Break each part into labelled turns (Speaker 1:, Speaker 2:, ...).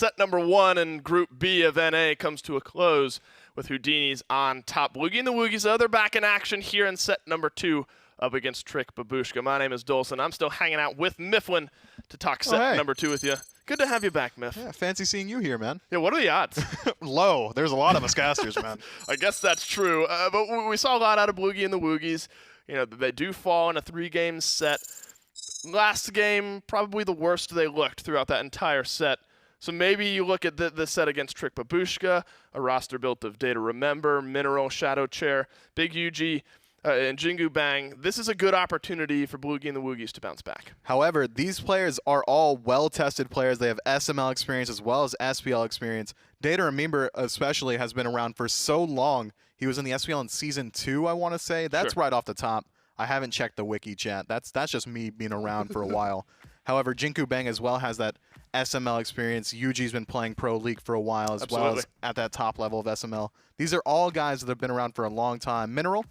Speaker 1: set number 1 in Group B of NA comes to a close with Houdini's on top. Bloogy and the Woogies, they're back in action here in set number 2 up against Trick Babushka. My name is Dolson. I'm still hanging out with Mifflin to talk set number 2 with you. Good to have you back, Miff.
Speaker 2: Yeah, fancy seeing you here, man.
Speaker 1: Yeah, what are the odds?
Speaker 2: Low. There's a lot of us casters, man.
Speaker 1: I guess that's true. But we saw a lot out of Bloogy and the Woogies. You know, they do fall in a 3-game set. Last game, probably the worst they looked throughout that entire set. So maybe you look at the set against Trick Babushka, a roster built of DayToRemeber, Mineral, ShadowChair, bigyuji, and Jingu Bang. This is a good opportunity for Bloogy and the Woogies to bounce back.
Speaker 2: However, these players are all well-tested players. They have SML experience as well as SPL experience. DayToRemeber especially has been around for so long. He was in the SPL in Season 2, I want to say. That's right off the top. I haven't checked the wiki chat. That's just me being around for a while. However, Jingu Bang as well has that SML experience. Yuji's been playing Pro League for a while as well as at that top level of SML. These are all guys that have been around for a long time. Mineral,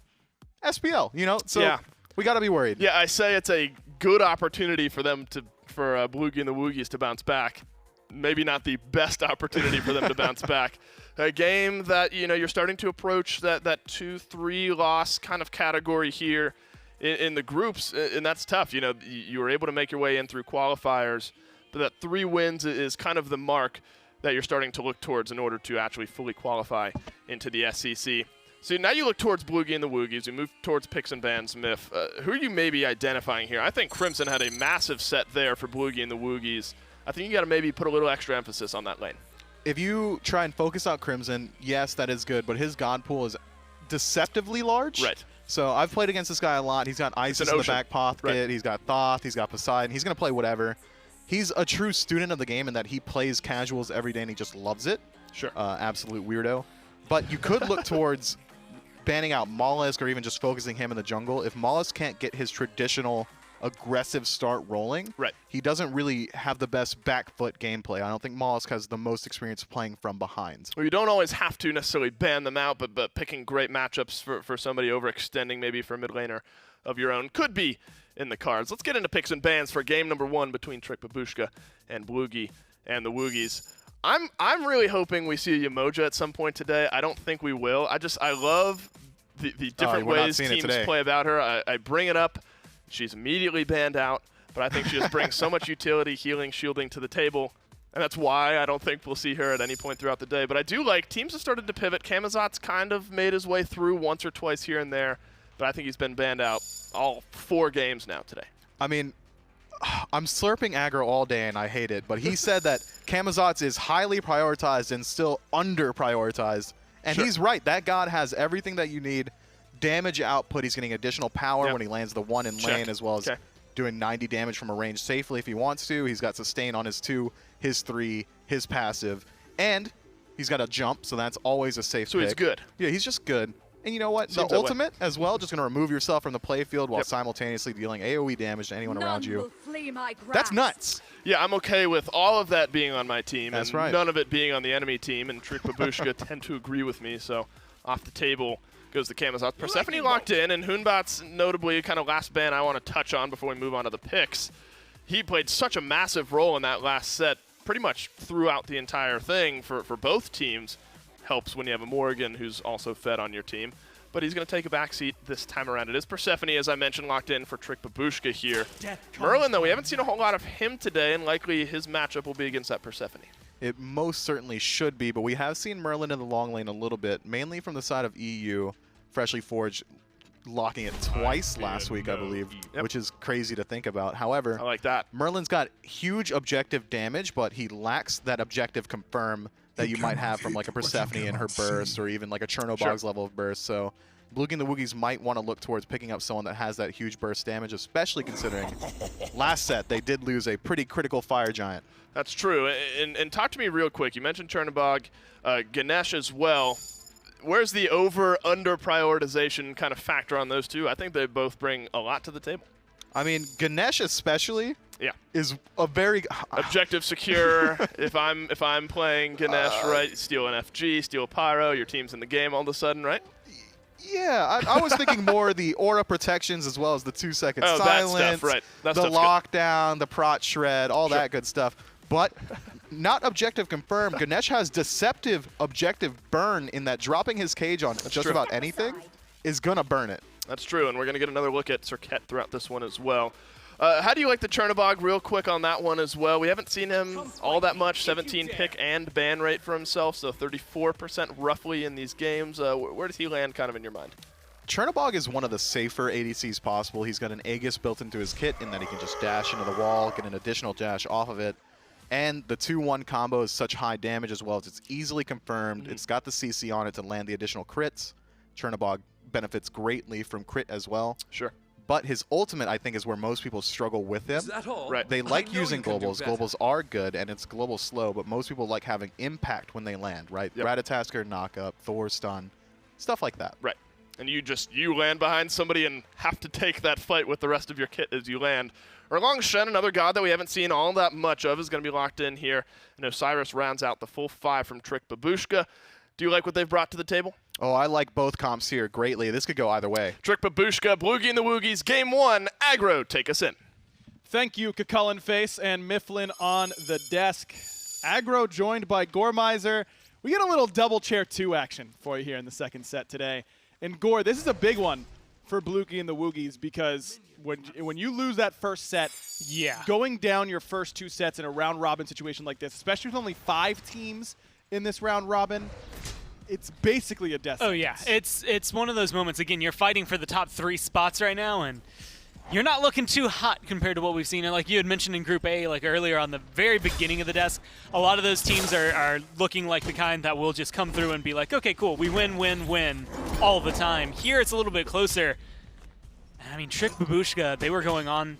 Speaker 2: SPL, you know, so we got to be worried.
Speaker 1: Yeah, I say it's a good opportunity for them for Bloogy and the Woogies to bounce back. Maybe not the best opportunity for them to bounce back. A game that, you know, you're starting to approach that 2-3 loss kind of category here in the groups, and that's tough. You know, you were able to make your way in through qualifiers, but that 3 wins is kind of the mark that you're starting to look towards in order to actually fully qualify into the SCC. So now you look towards Bloogy and the Woogies. You move towards picks and bans, Miff. Who are you maybe identifying here? I think Crimson had a massive set there for Bloogy and the Woogies. I think you got to maybe put a little extra emphasis on that lane.
Speaker 2: If you try and focus out Crimson, yes, that is good, but his god pool is deceptively large.
Speaker 1: Right.
Speaker 2: So I've played against this guy a lot. He's got Isis in the back pocket. He's got Thoth. He's got Poseidon. He's going to play whatever. He's a true student of the game in that he plays casuals every day and he just loves it.
Speaker 1: Sure.
Speaker 2: Absolute weirdo. But you could look towards banning out molluskk or even just focusing him in the jungle. If molluskk can't get his traditional aggressive start rolling, he doesn't really have the best back foot gameplay. I don't think molluskk has the most experience playing from behind.
Speaker 1: Well, you don't always have to necessarily ban them out, but picking great matchups for somebody overextending maybe for a mid laner of your own could be in the cards. Let's get into picks and bans for game number 1 between Trick Babushka and Bloogy and the Woogies. I'm really hoping we see a Yamoja at some point today. I don't think we will. I love the different ways teams play about her. I bring it up. She's immediately banned out, but I think she just brings so much utility, healing, shielding to the table, and that's why I don't think we'll see her at any point throughout the day. But I do like teams have started to pivot. Camazotz kind of made his way through once or twice here and there, but I think he's been banned out all 4 games now today.
Speaker 2: I mean, I'm slurping aggro all day and I hate it, but he said that Camazotz is highly prioritized and still under-prioritized, and he's right. That god has everything that you need. Damage output, he's getting additional power when he lands the 1 in lane, as well as doing 90 damage from a range safely if he wants to. He's got sustain on his 2, his 3, his passive, and he's got a jump, so that's always a safe pick.
Speaker 1: He's good.
Speaker 2: Yeah, he's just good. And you know what? The ultimate as well, just going to remove yourself from the playfield while simultaneously dealing AoE damage to anyone around you. That's nuts.
Speaker 1: Yeah, I'm okay with all of that being on my team.
Speaker 2: That's
Speaker 1: and
Speaker 2: right.
Speaker 1: None of it being on the enemy team, and Trick Babushka tend to agree with me, so off the table goes the Camazotz. Persephone locked in, and Hoonbot's notably kind of last ban I want to touch on before we move on to the picks. He played such a massive role in that last set, pretty much throughout the entire thing for both teams. Helps when you have a Morrigan who's also fed on your team. But he's going to take a backseat this time around. It is Persephone, as I mentioned, locked in for Trick Babushka here. Merlin, though, we haven't seen a whole lot of him today, and likely his matchup will be against that Persephone.
Speaker 2: It most certainly should be, but we have seen Merlin in the long lane a little bit, mainly from the side of EU. Freshly Forged locking it twice last week, I believe, which is crazy to think about. However,
Speaker 1: I like that.
Speaker 2: Merlin's got huge objective damage, but he lacks that objective confirm that you might have from like a Persephone in her burst, or even like a Chernobog's level of burst. So Bloogy and the Woogies might want to look towards picking up someone that has that huge burst damage, especially considering last set they did lose a pretty critical fire giant.
Speaker 1: That's true. And talk to me real quick. You mentioned Chernobog, Ganesha as well. Where's the over-under prioritization kind of factor on those two? I think they both bring a lot to the table.
Speaker 2: I mean, Ganesha especially is a very
Speaker 1: objective secure. if I'm playing Ganesh, right, steal an FG, steal a pyro, your team's in the game all of a sudden, right?
Speaker 2: Yeah, I was thinking more the aura protections as well as the 2-second silence,
Speaker 1: that stuff, right.
Speaker 2: the lockdown, the prot shred, all that good stuff. But not objective confirmed. Ganesha has deceptive objective burn in that dropping his cage on just about anything is going to burn it.
Speaker 1: That's true, and we're going to get another look at Serqet throughout this one as well. How do you like the Chernobog real quick on that one as well? We haven't seen him all that much, 17 pick and ban rate for himself, so 34% roughly in these games. Where does he land kind of in your mind?
Speaker 2: Chernobog is one of the safer ADCs possible. He's got an Aegis built into his kit in that he can just dash into the wall, get an additional dash off of it. And the 2-1 combo is such high damage as well as it's easily confirmed. It's got the CC on it to land the additional crits. Chernobog benefits greatly from crit as well.
Speaker 1: Sure.
Speaker 2: But his ultimate, I think, is where most people struggle with him.
Speaker 3: Is that all?
Speaker 1: Right.
Speaker 2: They like using globals. Globals are good, and it's global slow, but most people like having impact when they land, right?
Speaker 1: Yep.
Speaker 2: Ratatasker, knock-up, Thor stun, stuff like that.
Speaker 1: Right. And you land behind somebody and have to take that fight with the rest of your kit as you land. Erlang Shen, another god that we haven't seen all that much of, is going to be locked in here. And Osiris rounds out the full 5 from Trick Babushka. Do you like what they've brought to the table?
Speaker 2: Oh, I like both comps here greatly. This could go either way.
Speaker 1: Trick Babushka, Bloogy Woogys, game 1. Aggro, take us in.
Speaker 4: Thank you, Kakullen Face and Mifflin on the desk. Aggro joined by Gormizer. We get a little double chair 2 action for you here in the second set today. And Gore, this is a big one for Bloogy Woogys because when you lose that first set, going down your first 2 sets in a round robin situation like this, especially with only 5 teams in this round robin, it's basically a death sentence.
Speaker 5: Oh yeah, it's one of those moments. Again, you're fighting for the top 3 spots right now, and you're not looking too hot compared to what we've seen. And like you had mentioned in Group A, like earlier on the very beginning of the desk, a lot of those teams are looking like the kind that will just come through and be like, okay, cool, we win, win, win all the time. Here it's a little bit closer. I mean, Trick Babushka, they were going on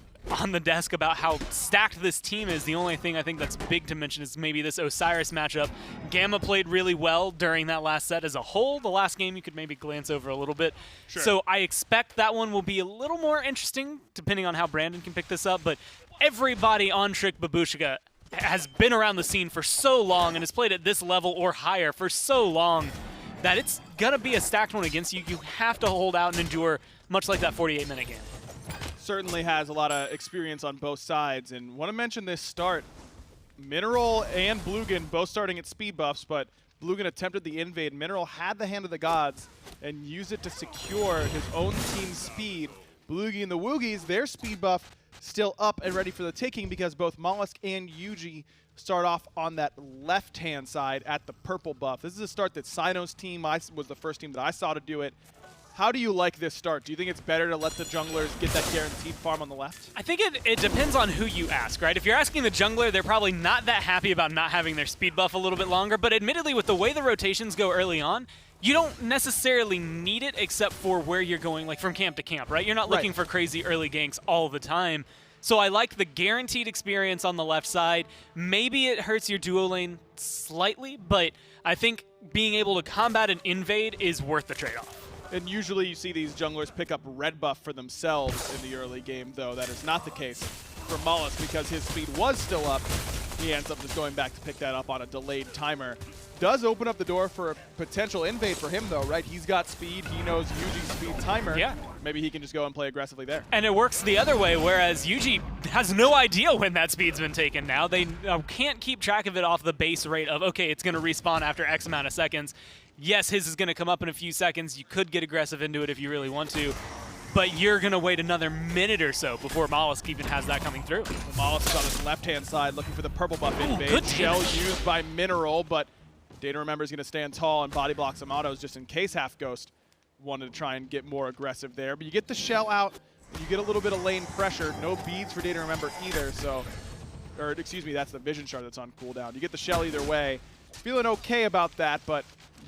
Speaker 5: the desk about how stacked this team is. The only thing I think that's big to mention is maybe this Osiris matchup. Gamma played really well during that last set as a whole. The last game you could maybe glance over a little bit.
Speaker 4: Sure.
Speaker 5: So I expect that one will be a little more interesting depending on how Brandon can pick this up. But everybody on Trick Babushka has been around the scene for so long and has played at this level or higher for so long that it's going to be a stacked one against you. You have to hold out and endure, much like that 48-minute game.
Speaker 4: Certainly has a lot of experience on both sides. And want to mention this start. Mineral and Blugin both starting at speed buffs, but Blugin attempted the invade. Mineral had the Hand of the Gods and used it to secure his own team's speed. Bloogy Woogys, their speed buff still up and ready for the taking because both molluskk and Yuji start off on that left-hand side at the purple buff. This is a start that Sino's team was the first team that I saw to do it. How do you like this start? Do you think it's better to let the junglers get that guaranteed farm on the left?
Speaker 5: I think it depends on who you ask, right? If you're asking the jungler, they're probably not that happy about not having their speed buff a little bit longer, but admittedly, with the way the rotations go early on, you don't necessarily need it except for where you're going, like from camp to camp, right? You're not looking for crazy early ganks all the time. So I like the guaranteed experience on the left side. Maybe it hurts your duo lane slightly, but I think being able to combat an invade is worth the trade-off.
Speaker 4: And usually you see these junglers pick up red buff for themselves in the early game, though. That is not the case for molluskk because his speed was still up. He ends up just going back to pick that up on a delayed timer. Does open up the door for a potential invade for him, though, right? He's got speed. He knows Yuji's speed timer.
Speaker 5: Yeah.
Speaker 4: Maybe he can just go and play aggressively there.
Speaker 5: And it works the other way, whereas Yuji has no idea when that speed's been taken now. They can't keep track of it off the base rate of, okay, it's going to respawn after X amount of seconds. Yes, his is going to come up in a few seconds. You could get aggressive into it if you really want to, but you're going to wait another minute or so before molluskk even has that coming through.
Speaker 4: molluskk is on his left-hand side looking for the purple buff invade.
Speaker 5: Good
Speaker 4: Shell
Speaker 5: damage.
Speaker 4: used by Mineral, but DayToRemeber is going to stand tall and body block some autos just in case Halfghost wanted to try and get more aggressive there. But you get the shell out, and you get a little bit of lane pressure. No beads for DayToRemeber either, so, or excuse me, that's the vision shard that's on cooldown. You get the shell either way. Feeling okay about that, but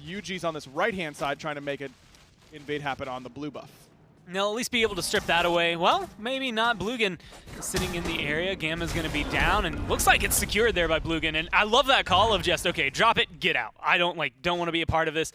Speaker 4: Yuji's on this right-hand side trying to make an invade happen on the blue buff.
Speaker 5: They'll at least be able to strip that away. Well, maybe not. Blugin sitting in the area. Gamma's going to be down, and looks like it's secured there by Blugin. And I love that call of just, okay, drop it, get out. I don't want to be a part of this.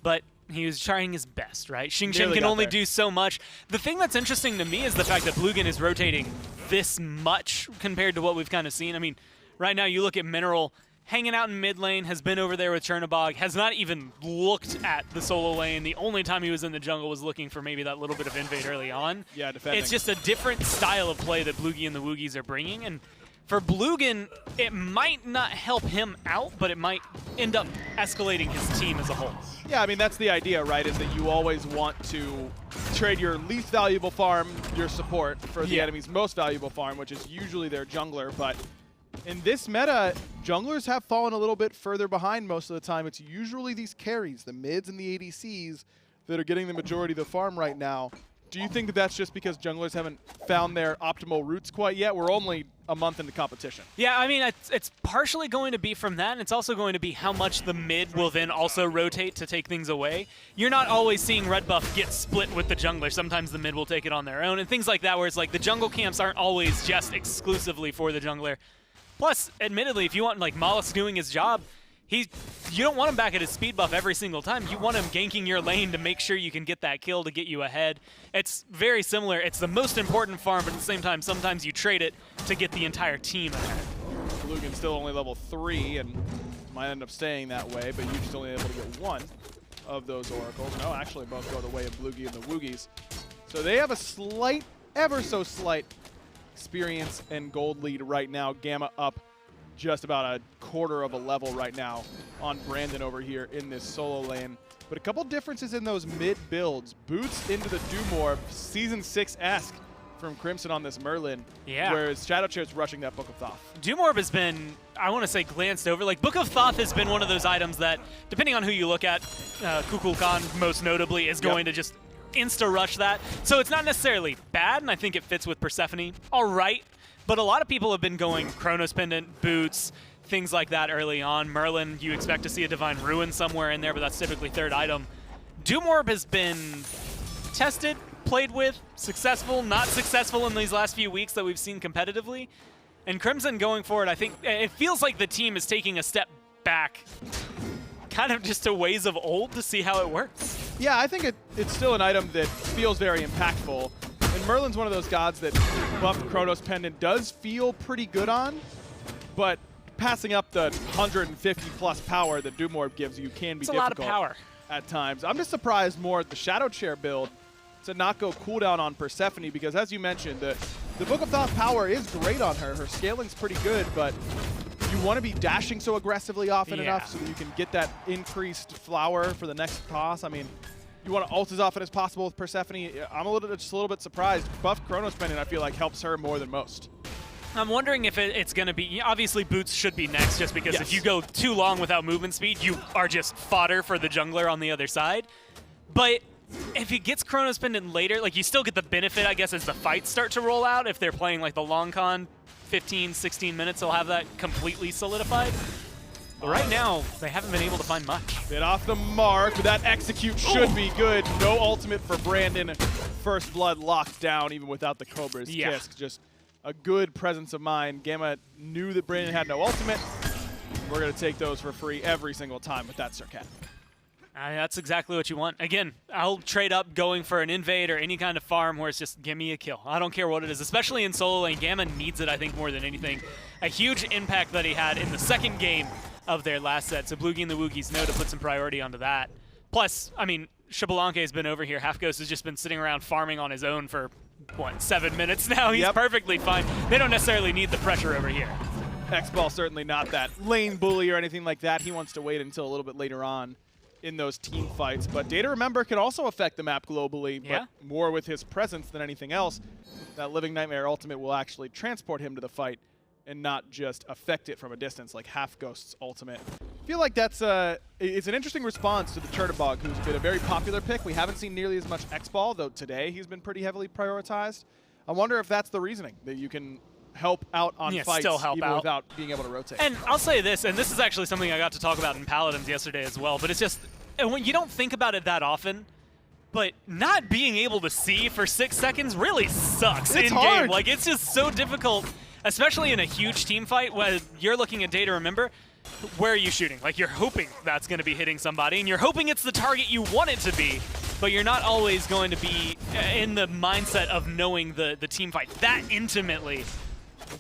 Speaker 5: But he was trying his best, right? Xing can only do so much. The thing that's interesting to me is the fact that Blugin is rotating this much compared to what we've kind of seen. I mean, right now you look at Mineral hanging out in mid lane, has been over there with Chernobog, has not even looked at the solo lane. The only time he was in the jungle was looking for maybe that little bit of invade early on.
Speaker 4: Yeah, defending.
Speaker 5: It's just a different style of play that Bloogy and the Woogys are bringing, and For Blugin, it might not help him out, but it might end up escalating his team as a whole.
Speaker 4: Yeah, I mean, that's the idea, right, is that you always want to trade your least valuable farm, your support, for the enemy's most valuable farm, which is usually their jungler. But in this meta, junglers have fallen a little bit further behind most of the time. It's usually these carries, the mids and the ADCs, that are getting the majority of the farm right now. Do you think that that's just because junglers haven't found their optimal routes quite yet? We're only a month into competition.
Speaker 5: Yeah, I mean, it's partially going to be from that, and it's also going to be how much the mid will then also rotate to take things away. You're not always seeing red buff get split with the jungler. Sometimes the mid will take it on their own, and things like that, where it's like the jungle camps aren't always just exclusively for the jungler. Plus, admittedly, if you want like molluskk doing his job, you don't want him back at his speed buff every single time. You want him ganking your lane to make sure you can get that kill to get you ahead. It's very similar. It's the most important farm, but at the same time, sometimes you trade it to get the entire team ahead.
Speaker 4: Blugin's still only level 3 and might end up staying that way, but you're just only able to get one of those oracles. No, actually both go the way of Bloogy and the Woogys. So they have a slight, ever so slight, experience and gold lead right now. Gamma up just about a quarter of a level right now on Brandon over here in this solo lane. But a couple differences in those mid builds. Boots into the Doomorb, Season 6-esque from Crimson on this Merlin.
Speaker 5: Yeah.
Speaker 4: Whereas ShadowChair's rushing that Book of Thoth.
Speaker 5: Doomorb has been, I want to say, glanced over. Like, Book of Thoth has been one of those items that, depending on who you look at, Kukulkan most notably is going to just insta-rush that. So it's not necessarily bad, and I think it fits with Persephone all right. But a lot of people have been going Chronos Pendant, Boots, things like that early on. Merlin, you expect to see a Divine Ruin somewhere in there, but that's typically third item. Doomorb has been tested, played with, successful, not successful in these last few weeks that we've seen competitively. And Crimson going forward, I think it feels like the team is taking a step back, kind of just to ways of old to see how it works.
Speaker 4: Yeah, I think it's still an item that feels very impactful. And Merlin's one of those gods that buffed Chronos Pendant does feel pretty good on, but passing up the 150+ power that Doomorb gives you can be difficult.
Speaker 5: It's a lot of power
Speaker 4: at times. I'm just surprised more at the ShadowChair build to not go cooldown on Persephone, because as you mentioned, the Book of Thoth power is great on her. Her scaling's pretty good, but you want to be dashing so aggressively often enough so that you can get that increased flower for the next toss. I mean, you want to ult as often as possible with Persephone. I'm just a little bit surprised. Buff Chronos Pendant, I feel like, helps her more than most.
Speaker 5: I'm wondering if it's going to be, obviously Boots should be next, just because if you go too long without movement speed, you are just fodder for the jungler on the other side. But if he gets Chronos Pendant later, like, you still get the benefit, I guess, as the fights start to roll out. If they're playing like the long con, 15, 16 minutes, they'll have that completely solidified. But right now, they haven't been able to find much.
Speaker 4: Bit off the mark, but that execute should be good. No ultimate for Brandon. First blood locked down, even without the Cobra's kiss. Just a good presence of mind. Gamma knew that Brandon had no ultimate. We're going to take those for free every single time with that Serqet.
Speaker 5: That's exactly what you want. Again, I'll trade up going for an invade or any kind of farm where it's just give me a kill. I don't care what it is, especially in solo lane. Gamma needs it, I think, more than anything. A huge impact that he had in the second game of their last set, so Bloogy and the Woogys know to put some priority onto that. Plus, I mean, Xbalanque has been over here. Halfghost has just been sitting around farming on his own for, what, 7 minutes now? He's perfectly fine. They don't necessarily need the pressure over here.
Speaker 4: X-Ball certainly not that lane bully or anything like that. He wants to wait until a little bit later on in those team fights. But DayToRemeber can also affect the map globally, but more with his presence than anything else. That Living Nightmare ultimate will actually transport him to the fight and not just affect it from a distance like Halfghost's ultimate. I feel like that's it's an interesting response to the Chernobog, who's been a very popular pick. We haven't seen nearly as much X-Ball, though today he's been pretty heavily prioritized. I wonder if that's the reasoning, that you can help out on fights even without being able to rotate.
Speaker 5: And I'll say this, and this is actually something I got to talk about in Paladins yesterday as well, but it's just, and when you don't think about it that often, but not being able to see for 6 seconds really sucks in game. Like, it's just so difficult, especially in a huge team fight where you're looking at DayToRemeber. Where are you shooting? Like, you're hoping that's going to be hitting somebody, and you're hoping it's the target you want it to be, but you're not always going to be in the mindset of knowing the team fight that intimately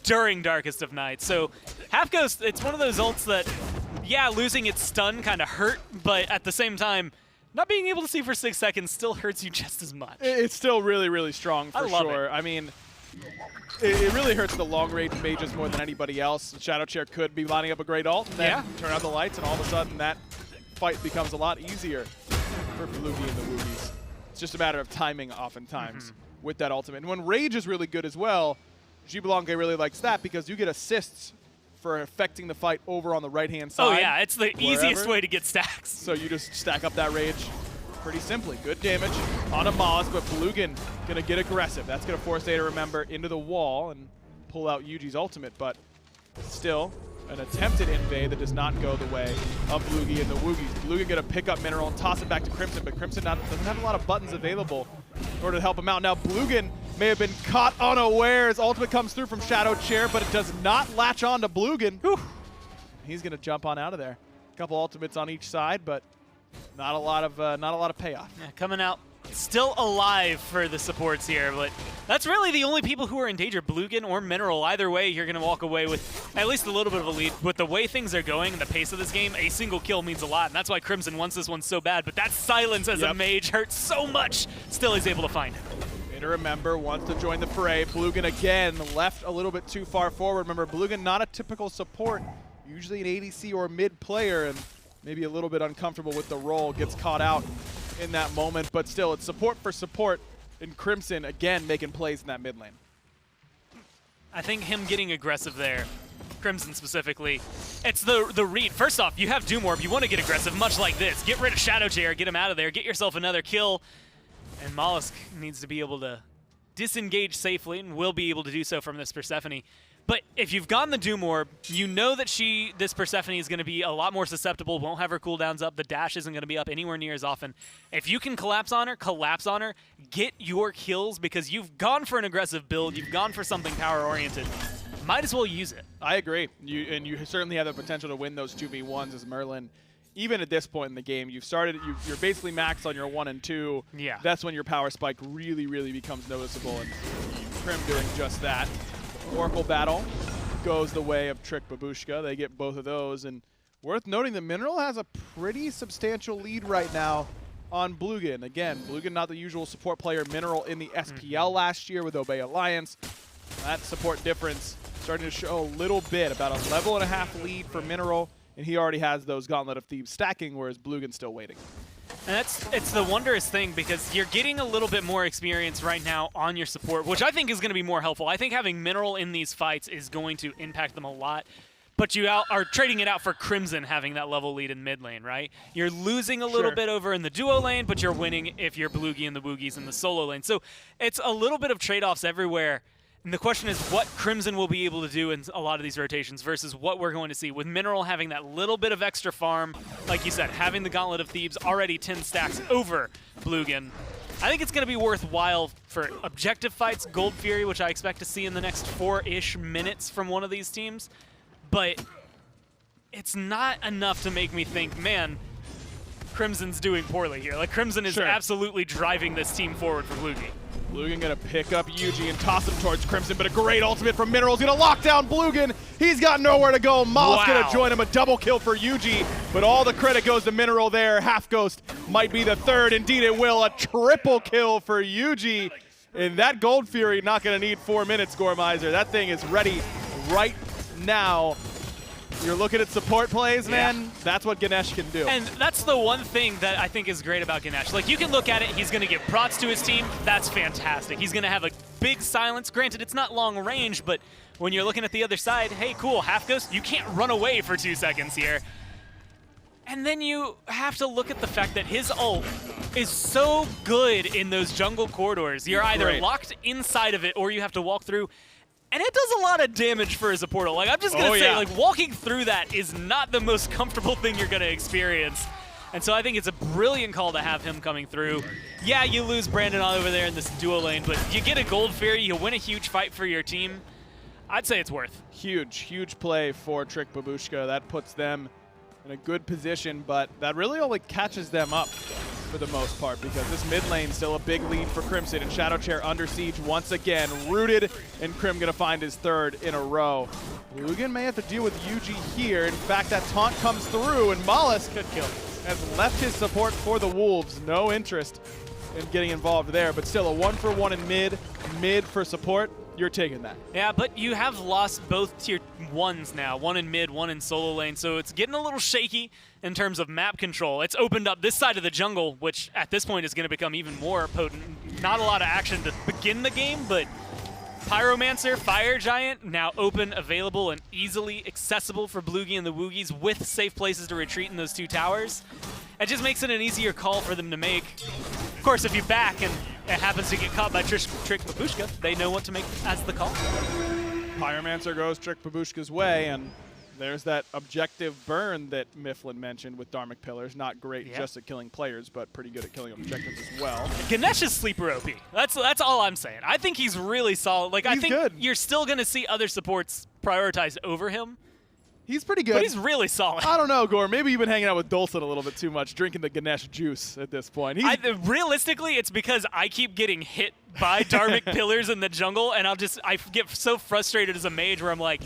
Speaker 5: during Darkest of Night. So Halfghost, it's one of those ults that, yeah, losing its stun kind of hurt, but at the same time, not being able to see for 6 seconds still hurts you just as much.
Speaker 4: It's still really, really strong for sure. I mean, it really hurts the long-range mages more than anybody else. ShadowChair could be lining up a great ult, and then turn out the lights, and all of a sudden that fight becomes a lot easier for Bloogy and the Woogys. It's just a matter of timing oftentimes with that ultimate. And when Rage is really good as well, Xbalanque really likes that because you get assists for affecting the fight over on the right-hand side.
Speaker 5: Oh yeah, it's the easiest way to get stacks.
Speaker 4: So you just stack up that Rage pretty simply. Good damage on a molluskk, but Blugin gonna get aggressive. That's gonna force DayToRemeber into the wall and pull out Yuji's ultimate, but still an attempted invade that does not go the way of Bloogy and the Woogys. Blugin gonna pick up Mineral and toss it back to Crimson, but Crimson doesn't have a lot of buttons available in order to help him out. Now Blugin may have been caught unawares. Ultimate comes through from ShadowChair, but it does not latch on to Blugin. He's gonna jump on out of there. A couple ultimates on each side, but not a lot of payoff.
Speaker 5: Yeah, coming out still alive for the supports here, but that's really the only people who are in danger. Blugin or Mineral, either way, you're going to walk away with at least a little bit of a lead. With the way things are going and the pace of this game, a single kill means a lot, and that's why Crimson wants this one so bad. But that silence as a mage hurts so much. Still he's able to find it.
Speaker 4: DayToRemeber wants to join the fray. Blugin again left a little bit too far forward. Remember, Blugin not a typical support, usually an ADC or mid player, and maybe a little bit uncomfortable with the role, gets caught out in that moment, but still, it's support for support, and Crimson, again, making plays in that mid lane.
Speaker 5: I think him getting aggressive there, Crimson specifically, it's the read. First off, you have Doom Orb, you want to get aggressive, much like this. Get rid of ShadowChair, get him out of there, get yourself another kill, and molluskk needs to be able to disengage safely, and will be able to do so from this Persephone. But if you've gotten the Doom Orb, you know that this Persephone is going to be a lot more susceptible, won't have her cooldowns up, the dash isn't going to be up anywhere near as often. If you can collapse on her, get your kills because you've gone for an aggressive build, you've gone for something power-oriented. Might as well use it.
Speaker 4: I agree. You certainly have the potential to win those 2v1s as Merlin. Even at this point in the game, you're basically maxed on your 1 and 2.
Speaker 5: Yeah.
Speaker 4: That's when your power spike really, really becomes noticeable, and Crim doing just that. Oracle battle goes the way of Trick Babushka. They get both of those, and worth noting that Mineral has a pretty substantial lead right now on Blugin. Again, Blugin not the usual support player. Mineral in the SPL last year with Obey Alliance. That support difference starting to show a little bit, about a 1.5 lead for Mineral, and he already has those Gauntlet of Thieves stacking, whereas Blugin's still waiting.
Speaker 5: And it's the wondrous thing because you're getting a little bit more experience right now on your support, which I think is going to be more helpful. I think having Mineral in these fights is going to impact them a lot. But you are trading it out for Crimson having that level lead in mid lane, right? You're losing a little bit over in the duo lane, but you're winning if you're Bloogy and the Woogys in the solo lane. So it's a little bit of trade-offs everywhere. And the question is what Crimson will be able to do in a lot of these rotations versus what we're going to see. With Mineral having that little bit of extra farm, like you said, having the Gauntlet of Thieves already 10 stacks over Blugin, I think it's going to be worthwhile for objective fights, Gold Fury, which I expect to see in the next 4-ish minutes from one of these teams. But it's not enough to make me think, man, Crimson's doing poorly here. Like, Crimson is absolutely driving this team forward for Blugin.
Speaker 4: Blugin gonna pick up Yuji and toss him towards Crimson, but a great ultimate from Mineral's gonna lock down Blugin. He's got nowhere to go. Molluskk gonna join him, a double kill for Yuji, but all the credit goes to Mineral there. Halfghost might be the third. Indeed it will. A triple kill for Yuji. And that Gold Fury not gonna need 4 minutes, Gormizer. That thing is ready right now. You're looking at support plays, man. That's what Ganesh can do.
Speaker 5: And that's the one thing that I think is great about Ganesh. Like, you can look at it, he's going to give prots to his team. That's fantastic. He's going to have a big silence. Granted, it's not long range, but when you're looking at the other side, hey, cool, Halfghost, you can't run away for 2 seconds here. And then you have to look at the fact that his ult is so good in those jungle corridors. You're either locked inside of it or you have to walk through. And it does a lot of damage for his portal. Like, I'm just going to say, like, walking through that is not the most comfortable thing you're going to experience. And so I think it's a brilliant call to have him coming through. Yeah, you lose Brandon all over there in this duo lane, but you get a Gold Fury, you win a huge fight for your team. I'd say it's worth.
Speaker 4: Huge play for Trick Babushka. That puts them in a good position, but that really only catches them up for the most part, because this mid lane still a big lead for Crimson, and ShadowChair under siege once again, rooted, and Crim gonna find his 3rd in a row. Blugin may have to deal with Yuji here. In fact, that taunt comes through, and molluskk has left his support for the Wolves. No interest in getting involved there, but still a 1-for-1 in mid for support. you're taking that.
Speaker 5: Yeah, but you have lost both tier 1s now, one in mid, one in solo lane, so it's getting a little shaky in terms of map control. It's opened up this side of the jungle, which at this point is going to become even more potent. Not a lot of action to begin the game, but Pyromancer, Fire Giant, now open, available, and easily accessible for Bloogy and the Woogys with safe places to retreat in those 2 towers. It just makes it an easier call for them to make. Of course, if you back and it happens to get caught by Trick Babushka, they know what to make as the call.
Speaker 4: Pyromancer goes Trick Babushka's way, and there's that objective burn that Mifflin mentioned with Dharmic Pillars. Not great just at killing players, but pretty good at killing objectives as well.
Speaker 5: Ganesha's sleeper OP. That's all I'm saying. I think he's really solid. Like, I think you're still going to see other supports prioritized over him.
Speaker 4: He's pretty good.
Speaker 5: But he's really solid.
Speaker 4: I don't know, Gore. Maybe you've been hanging out with Dulcet a little bit too much, drinking the Ganesh juice at this point.
Speaker 5: Realistically, it's because I keep getting hit by Dharmic Pillars in the jungle, and I get so frustrated as a mage where I'm like,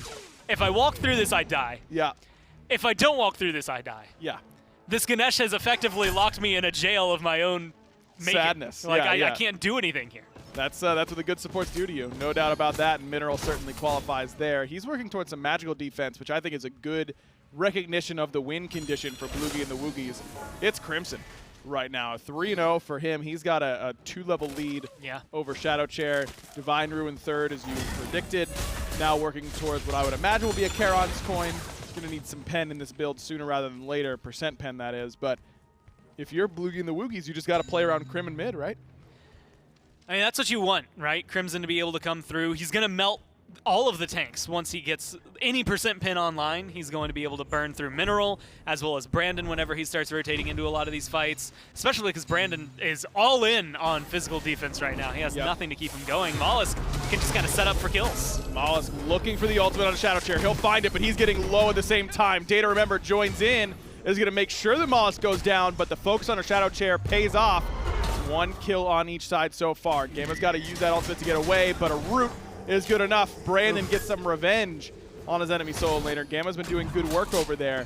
Speaker 5: if I walk through this, I die.
Speaker 4: Yeah.
Speaker 5: If I don't walk through this, I die.
Speaker 4: Yeah.
Speaker 5: This Ganesh has effectively locked me in a jail of my own making.
Speaker 4: Sadness.
Speaker 5: Like,
Speaker 4: I
Speaker 5: can't do anything here.
Speaker 4: That's what the good supports do to you. No doubt about that, and Mineral certainly qualifies there. He's working towards some magical defense, which I think is a good recognition of the win condition for Bloogy and the Woogys. It's Crimson right now. 3-0 for him. He's got a 2-level lead over ShadowChair. Divine Ruin third, as you predicted. Now working towards what I would imagine will be a Charon's coin. He's going to need some pen in this build sooner rather than later. Percent pen, that is. But if you're Bloogy and the Woogys, you just got to play around Crim and mid, right?
Speaker 5: I mean, that's what you want, right? Crimson to be able to come through. He's going to melt all of the tanks once he gets any percent pin online. He's going to be able to burn through Mineral, as well as Brandon whenever he starts rotating into a lot of these fights, especially because Brandon is all in on physical defense right now. He has nothing to keep him going. molluskk can just kind of set up for kills.
Speaker 4: molluskk looking for the ultimate on ShadowChair. He'll find it, but he's getting low at the same time. DayToRemeber joins in, is going to make sure that molluskk goes down, but the focus on a ShadowChair pays off. 1 kill on each side so far. Gamma's got to use that ultimate to get away, but a root is good enough. Brandon gets some revenge on his enemy solo laner. Gamma's been doing good work over there,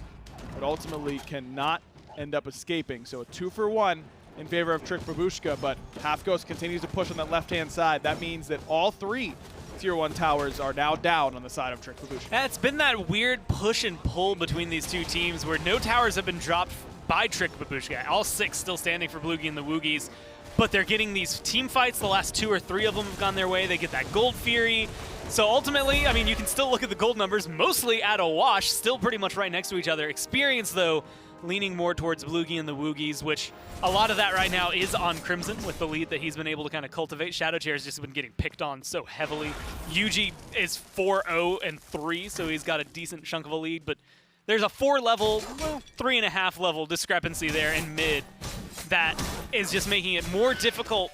Speaker 4: but ultimately cannot end up escaping. So a 2-for-1 in favor of Trick Babushka, but Halfghost continues to push on that left-hand side. That means that all 3 Tier 1 towers are now down on the side of Trick Babushka.
Speaker 5: Yeah, it's been that weird push and pull between these 2 teams where no towers have been dropped by Trick Babushka. All 6 still standing for Bloogy and the Woogys. But they're getting these team fights. The last 2 or 3 of them have gone their way. They get that gold fury. So ultimately, I mean, you can still look at the gold numbers, mostly at a wash, still pretty much right next to each other. Experience, though, leaning more towards Bloogy and the Woogys, which a lot of that right now is on Crimson with the lead that he's been able to kind of cultivate. ShadowChair has just been getting picked on so heavily. Yuji is 4-0-3, so he's got a decent chunk of a lead, but there's a 4-level, well, 3.5 level discrepancy there in mid that is just making it more difficult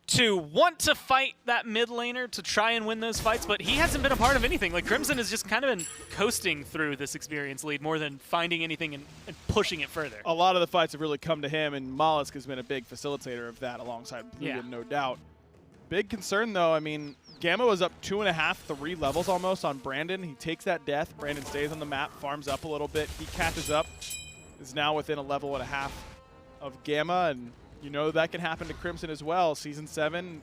Speaker 5: to want to fight that mid laner to try and win those fights, but he hasn't been a part of anything. Like, Crimson has just kind of been coasting through this experience lead more than finding anything and pushing it further.
Speaker 4: A lot of the fights have really come to him, and molluskk has been a big facilitator of that alongside Blugin, no doubt. Big concern, though, I mean, Gamma was up 2.5, 3 levels almost on Brandon. He takes that death. Brandon stays on the map, farms up a little bit. He catches up, is now within a level and a half of Gamma, and you know that can happen to Crimson as well. Season 7,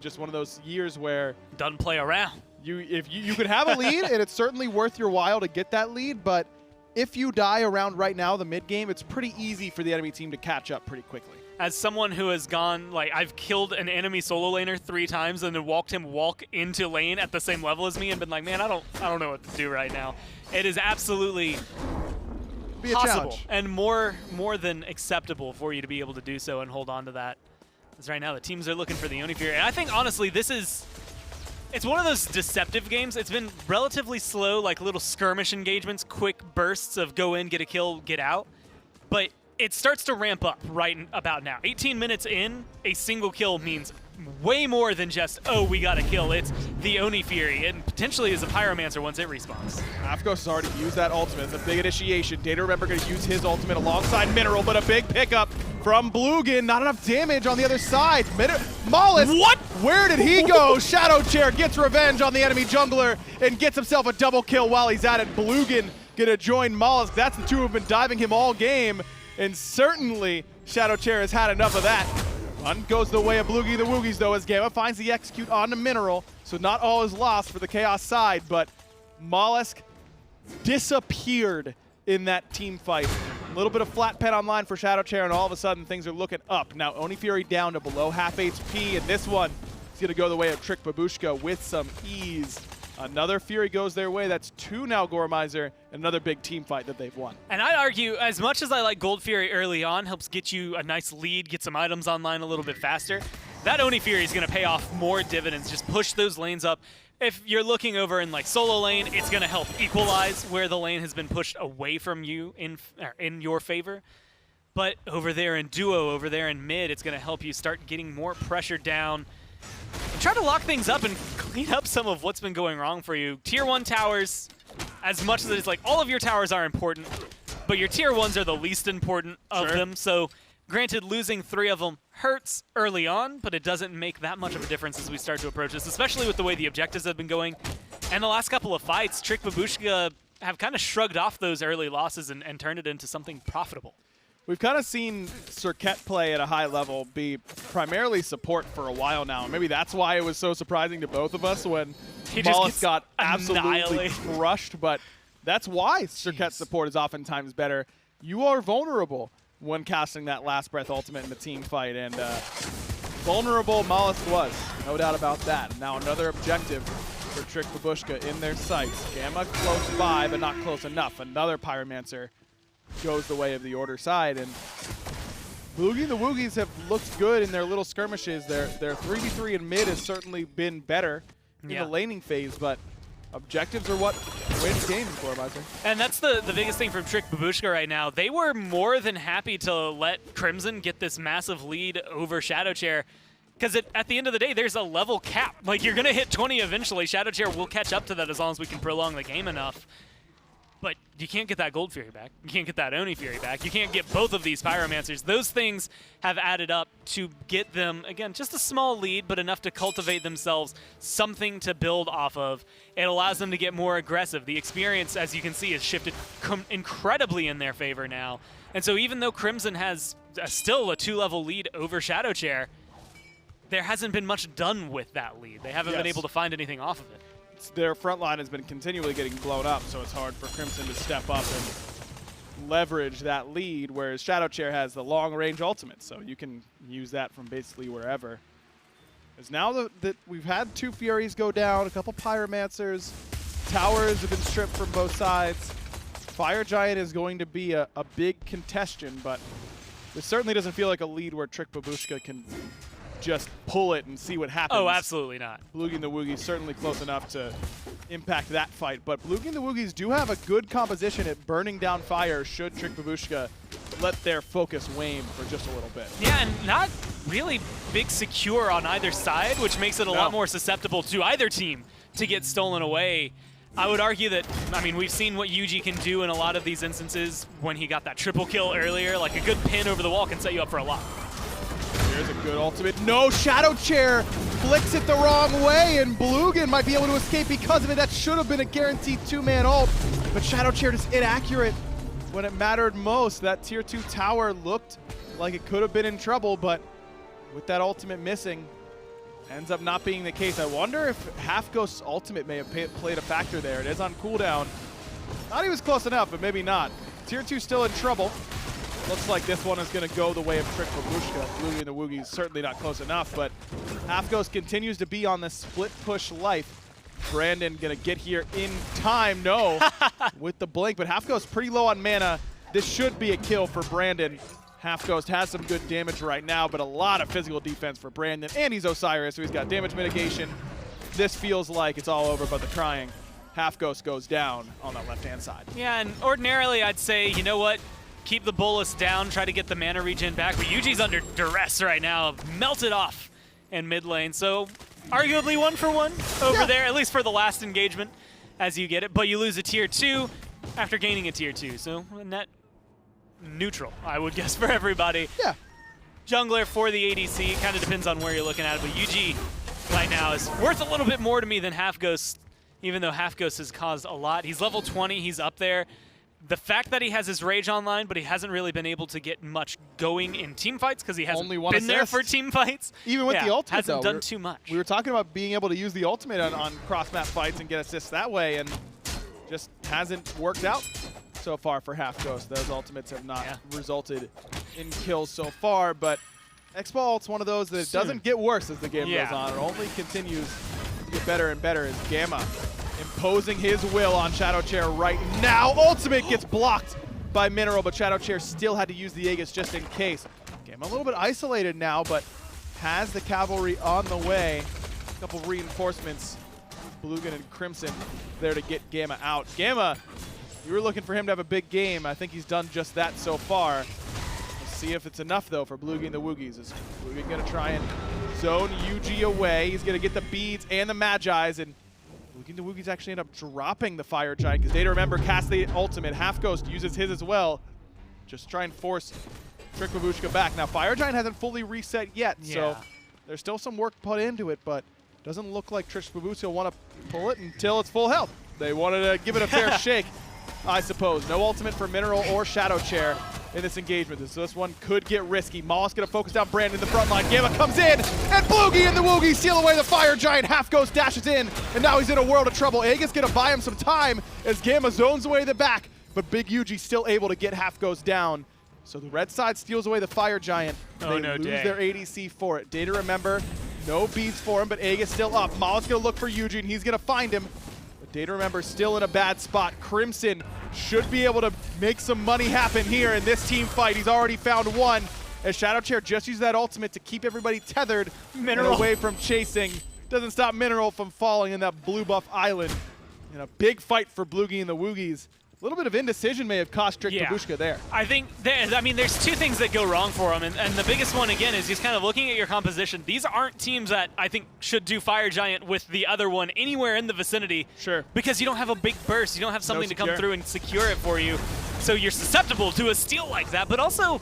Speaker 4: just one of those years where
Speaker 5: doesn't play around.
Speaker 4: You could have a lead, and it's certainly worth your while to get that lead, but if you die around right now, the mid game, it's pretty easy for the enemy team to catch up pretty quickly.
Speaker 5: As someone who has gone, like, I've killed an enemy solo laner 3 times and then walked him walk into lane at the same level as me and been like, man, I don't know what to do right now. It is absolutely
Speaker 4: be a
Speaker 5: possible
Speaker 4: challenge.
Speaker 5: And more than acceptable for you to be able to do so and hold on to that. Because right now the teams are looking for the Oni Fury. And I think, honestly, it's one of those deceptive games. It's been relatively slow, like little skirmish engagements, quick bursts of go in, get a kill, get out. But it starts to ramp up right about now. 18 minutes in, a single kill means way more than just, oh, we got a kill. It's the Oni Fury, and potentially is a Pyromancer once it respawns.
Speaker 4: Halfghost has already used that ultimate. It's a big initiation. DayToRemeber going to use his ultimate alongside Mineral, but a big pickup from Blugin. Not enough damage on the other side. molluskk,
Speaker 5: what?
Speaker 4: Where did he go? ShadowChair gets revenge on the enemy jungler and gets himself a double kill while he's at it. Blugin going to join molluskk. That's the 2 who have been diving him all game, and certainly ShadowChair has had enough of that. Run goes the way of Bloogy the Woogys, though, as Gamma finds the execute on the Mineral. So not all is lost for the Chaos side, but molluskk disappeared in that team fight. A little bit of flat pen online for ShadowChair, and all of a sudden things are looking up. Now Oni Fury down to below half HP, and this one is going to go the way of Trick Babushka with some ease. Another Fury goes their way. That's 2 now Gormizer, another big team fight that they've won.
Speaker 5: And I'd argue, as much as I like Gold Fury early on, helps get you a nice lead, get some items online a little bit faster, that Oni Fury is going to pay off more dividends. Just push those lanes up. If you're looking over in like solo lane, it's going to help equalize where the lane has been pushed away from you in your favor. But over there in duo, over there in mid, it's going to help you start getting more pressure down. And try to lock things up and clean up some of what's been going wrong for you. Tier 1 towers, as much as it's like all of your towers are important, but your tier 1s are the least important of them. So granted, losing 3 of them hurts early on, but it doesn't make that much of a difference as we start to approach this, especially with the way the objectives have been going. And the last couple of fights, Trick Babushka have kind of shrugged off those early losses and turned it into something profitable.
Speaker 4: We've kind of seen Serqet play at a high level be primarily support for a while now. Maybe that's why it was so surprising to both of us when molluskk got absolutely crushed, but that's why Serqet support is oftentimes better. You are vulnerable when casting that last breath ultimate in the team fight, and vulnerable molluskk was, no doubt about that. Now another objective for Trick Babushka in their sights. Gamma close by, but not close enough. Another Pyromancer goes the way of the Order side, and Bloogy the Woogys have looked good in their little skirmishes. Their 3v3 in mid has certainly been better in the laning phase, but objectives are what wins games, Gormizer.
Speaker 5: And that's the biggest thing from Trick Babushka right now. They were more than happy to let Crimson get this massive lead over ShadowChair, because at the end of the day, there's a level cap. Like, you're going to hit 20 eventually. ShadowChair will catch up to that as long as we can prolong the game enough. But you can't get that Gold Fury back. You can't get that Oni Fury back. You can't get both of these Pyromancers. Those things have added up to get them, again, just a small lead, but enough to cultivate themselves something to build off of. It allows them to get more aggressive. The experience, as you can see, has shifted incredibly in their favor now. And so even though Crimson has still a 2-level lead over ShadowChair, there hasn't been much done with that lead. They haven't been able to find anything off of it.
Speaker 4: Their front line has been continually getting blown up, so it's hard for Crimson to step up and leverage that lead, whereas ShadowChair has the long-range ultimate, so you can use that from basically wherever. Because now that we've had 2 Furies go down, a couple Pyromancers, towers have been stripped from both sides. Fire Giant is going to be a big contention, but this certainly doesn't feel like a lead where Trick Babushka can just pull it and see what happens.
Speaker 5: Oh, absolutely not.
Speaker 4: Bloogy and the Woogys certainly close enough to impact that fight, but Bloogy and the Woogys do have a good composition at burning down fire should Trick Babushka let their focus wane for just a little bit.
Speaker 5: Yeah, and not really big secure on either side, which makes it a lot more susceptible to either team to get stolen away. I would argue that, I mean, we've seen what Yuji can do in a lot of these instances when he got that triple kill earlier. Like, a good pin over the wall can set you up for a lot.
Speaker 4: Here's a good ultimate. No, ShadowChair flicks it the wrong way, and Blugin might be able to escape because of it. That should have been a guaranteed 2-man ult, but ShadowChair just inaccurate when it mattered most. That tier 2 tower looked like it could have been in trouble, but with that ultimate missing, ends up not being the case. I wonder if Halfghost's ultimate may have played a factor there. It is on cooldown. Thought he was close enough, but maybe not. Tier 2 still in trouble. Looks like this one is going to go the way of Trick Babushka. Bloogy and the Woogys certainly not close enough, but Halfghost continues to be on the split push life. Brandon going to get here in time. No, with the blink, but Halfghost pretty low on mana. This should be a kill for Brandon. Halfghost has some good damage right now, but a lot of physical defense for Brandon, and he's Osiris, so he's got damage mitigation. This feels like it's all over but the crying. Halfghost goes down on that left-hand side.
Speaker 5: Yeah, and ordinarily I'd say, you know what? Keep the bolus down, try to get the mana regen back, but Yuji's under duress right now, melted off in mid lane, so arguably 1-for-1 over there, at least for the last engagement as you get it, but you lose a tier 2 after gaining a tier 2, so net neutral, I would guess, for everybody.
Speaker 4: Yeah.
Speaker 5: Jungler for the ADC, kind of depends on where you're looking at it, but Yuji right now is worth a little bit more to me than Halfghost, even though Halfghost has caused a lot. He's level 20, he's up there. the fact that he has his Rage online, but he hasn't really been able to get much going in team fights because he hasn't
Speaker 4: Only one
Speaker 5: been there
Speaker 4: assist.
Speaker 5: for team fights.
Speaker 4: Even with the ultimate,
Speaker 5: hasn't
Speaker 4: though,
Speaker 5: done too much.
Speaker 4: We were talking about being able to use the ultimate on cross-map fights and get assists that way, and just hasn't worked out so far for Halfghost. Those ultimates have not resulted in kills so far, but Xbalanque's one of those that doesn't get worse as the game goes on. It only continues to get better and better as Gamma imposing his will on ShadowChair right now. Ultimate gets blocked by Mineral, but ShadowChair still had to use the Aegis just in case. Gamma a little bit isolated now, but has the cavalry on the way. A couple reinforcements, Blugin and Crimson there to get Gamma out. Gamma, you were looking for him to have a big game. I think he's done just that so far. Let's see if it's enough, though, for Bloogy and the Woogys. Is Blugin going to try and zone UG away? He's going to get the beads and the Magi's, and Bloogy and the Woogys actually end up dropping the Fire Giant because DayToRemeber casts the ultimate. Halfghost uses his as well. Just try and force Trick Babushka back. Now, Fire Giant hasn't fully reset yet, so there's still some work put into it, but doesn't look like Trick Babushka will want to pull it until it's full health. They wanted to give it a fair shake, I suppose. No ultimate for Mineral or ShadowChair in this engagement. So this one could get risky. Molluskk going to focus down Brandon in the front line. Gamma comes in, and Bloogy and the Woogys steal away the Fire Giant. Halfghost dashes in, and now he's in a world of trouble. Aegis going to buy him some time as Gamma zones away the back, but bigyuji still able to get Halfghost down. So the red side steals away the Fire Giant. They lose their ADC for it. DayToRemeber, no beads for him, but Aegis still up. Mollusk's going to look for Eugene. He's going to find him. But DayToRemeber still in a bad spot. Crimson should be able to make some money happen here in this team fight. He's already found one as ShadowChair just used that ultimate to keep everybody tethered and away from chasing. Doesn't stop Mineral from falling in that blue buff island. In a big fight for Bloogy and the Woogys. A little bit of indecision may have cost Trick Babushka there.
Speaker 5: I think, there's two things that go wrong for him, and the biggest one, again, is just kind of looking at your composition. These aren't teams that I think should do Fire Giant with the other one anywhere in the vicinity.
Speaker 4: Sure.
Speaker 5: Because you don't have a big burst. You don't have something to come through and secure it for you. So you're susceptible to a steal like that. But also,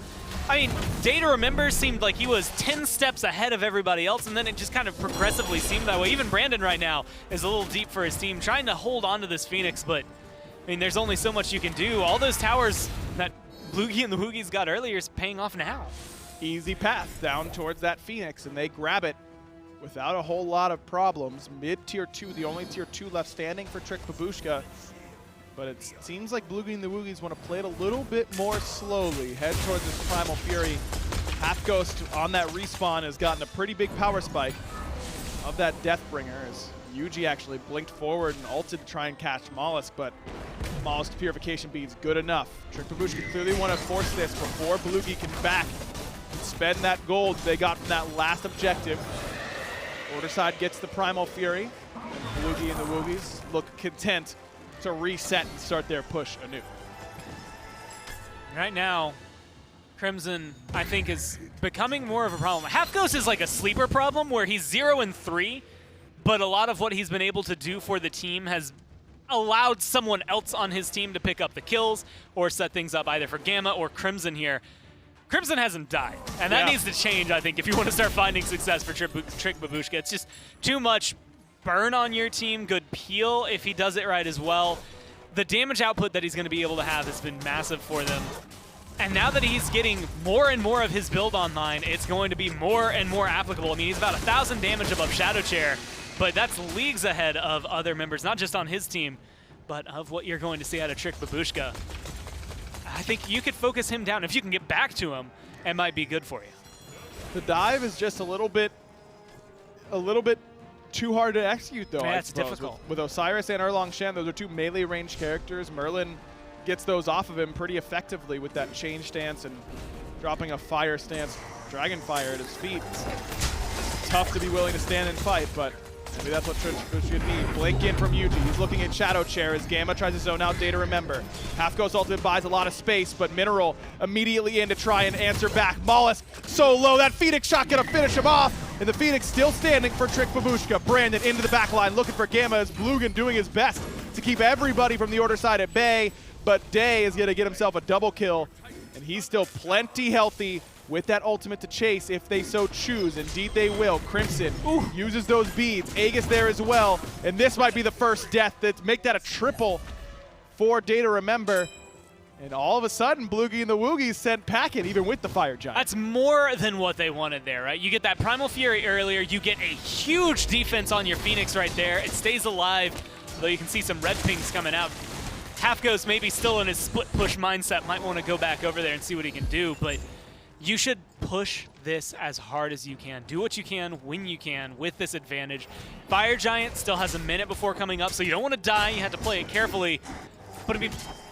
Speaker 5: I mean, DayToRemeber seemed like he was 10 steps ahead of everybody else, and then it just kind of progressively seemed that way. Even Brandon right now is a little deep for his team, trying to hold on to this Phoenix, but I mean, there's only so much you can do. All those towers that Bloogy and the Woogys got earlier is paying off now.
Speaker 4: Easy path down towards that Phoenix, and they grab it without a whole lot of problems. Mid-tier 2, the only tier 2 left standing for Trick Babushka. But it seems like Bloogy and the Woogys want to play it a little bit more slowly. Head towards this Primal Fury. Halfghost on that respawn has gotten a pretty big power spike of that Deathbringer as Yuji actually blinked forward and ulted to try and catch Molluskk, but Mollusk's Purification Bead's good enough. Trick Babushka clearly want to force this before Bloogy can back and spend that gold they got from that last objective. Order side gets the Primal Fury. Bloogy and the Woogys look content to reset and start their push anew.
Speaker 5: Right now, Crimson, I think, is becoming more of a problem. Halfghost is like a sleeper problem where he's 0-3, but a lot of what he's been able to do for the team has allowed someone else on his team to pick up the kills or set things up either for Gamma or Crimson here. Crimson hasn't died, and that needs to change, I think, if you want to start finding success for Trick Babushka. It's just too much burn on your team, good peel if he does it right as well. The damage output that he's going to be able to have has been massive for them. And now that he's getting more and more of his build online, it's going to be more and more applicable. I mean, he's about 1,000 damage above ShadowChair, but that's leagues ahead of other members, not just on his team, but of what you're going to see out of Trick Babushka. I think you could focus him down. If you can get back to him, it might be good for you.
Speaker 4: The dive is just a little bit too hard to execute, though.
Speaker 5: Yeah, it's difficult.
Speaker 4: With Osiris and Erlang Shen, those are two melee range characters. Merlin gets those off of him pretty effectively with that change stance and dropping a fire stance, dragon fire at his feet. It's tough to be willing to stand and fight, but maybe that's what Trick should need. Blink in from Yuji. He's looking at ShadowChair as Gamma tries to zone out DayToRemeber. Halfghost ultimate buys a lot of space, but Mineral immediately in to try and answer back. Molluskk so low, that Phoenix shot gonna finish him off, and the Phoenix still standing for Trick Babushka. Brandon into the back line looking for Gamma as Blugin doing his best to keep everybody from the Order side at bay, but Day is gonna get himself a double kill, and he's still plenty healthy with that ultimate to chase if they so choose. Indeed they will. Crimson uses those beads. Aegis there as well. And this might be the first death that make that a triple for DayToRemeber. And all of a sudden, Bloogy and the Woogys sent packing even with the Fire Giant.
Speaker 5: That's more than what they wanted there, right? You get that Primal Fury earlier, you get a huge defense on your Phoenix right there. It stays alive, though you can see some red pings coming out. Halfghost maybe still in his split push mindset, might want to go back over there and see what he can do, but you should push this as hard as you can. Do what you can when you can with this advantage. Fire Giant still has a minute before coming up, so you don't want to die. You have to play it carefully. But if you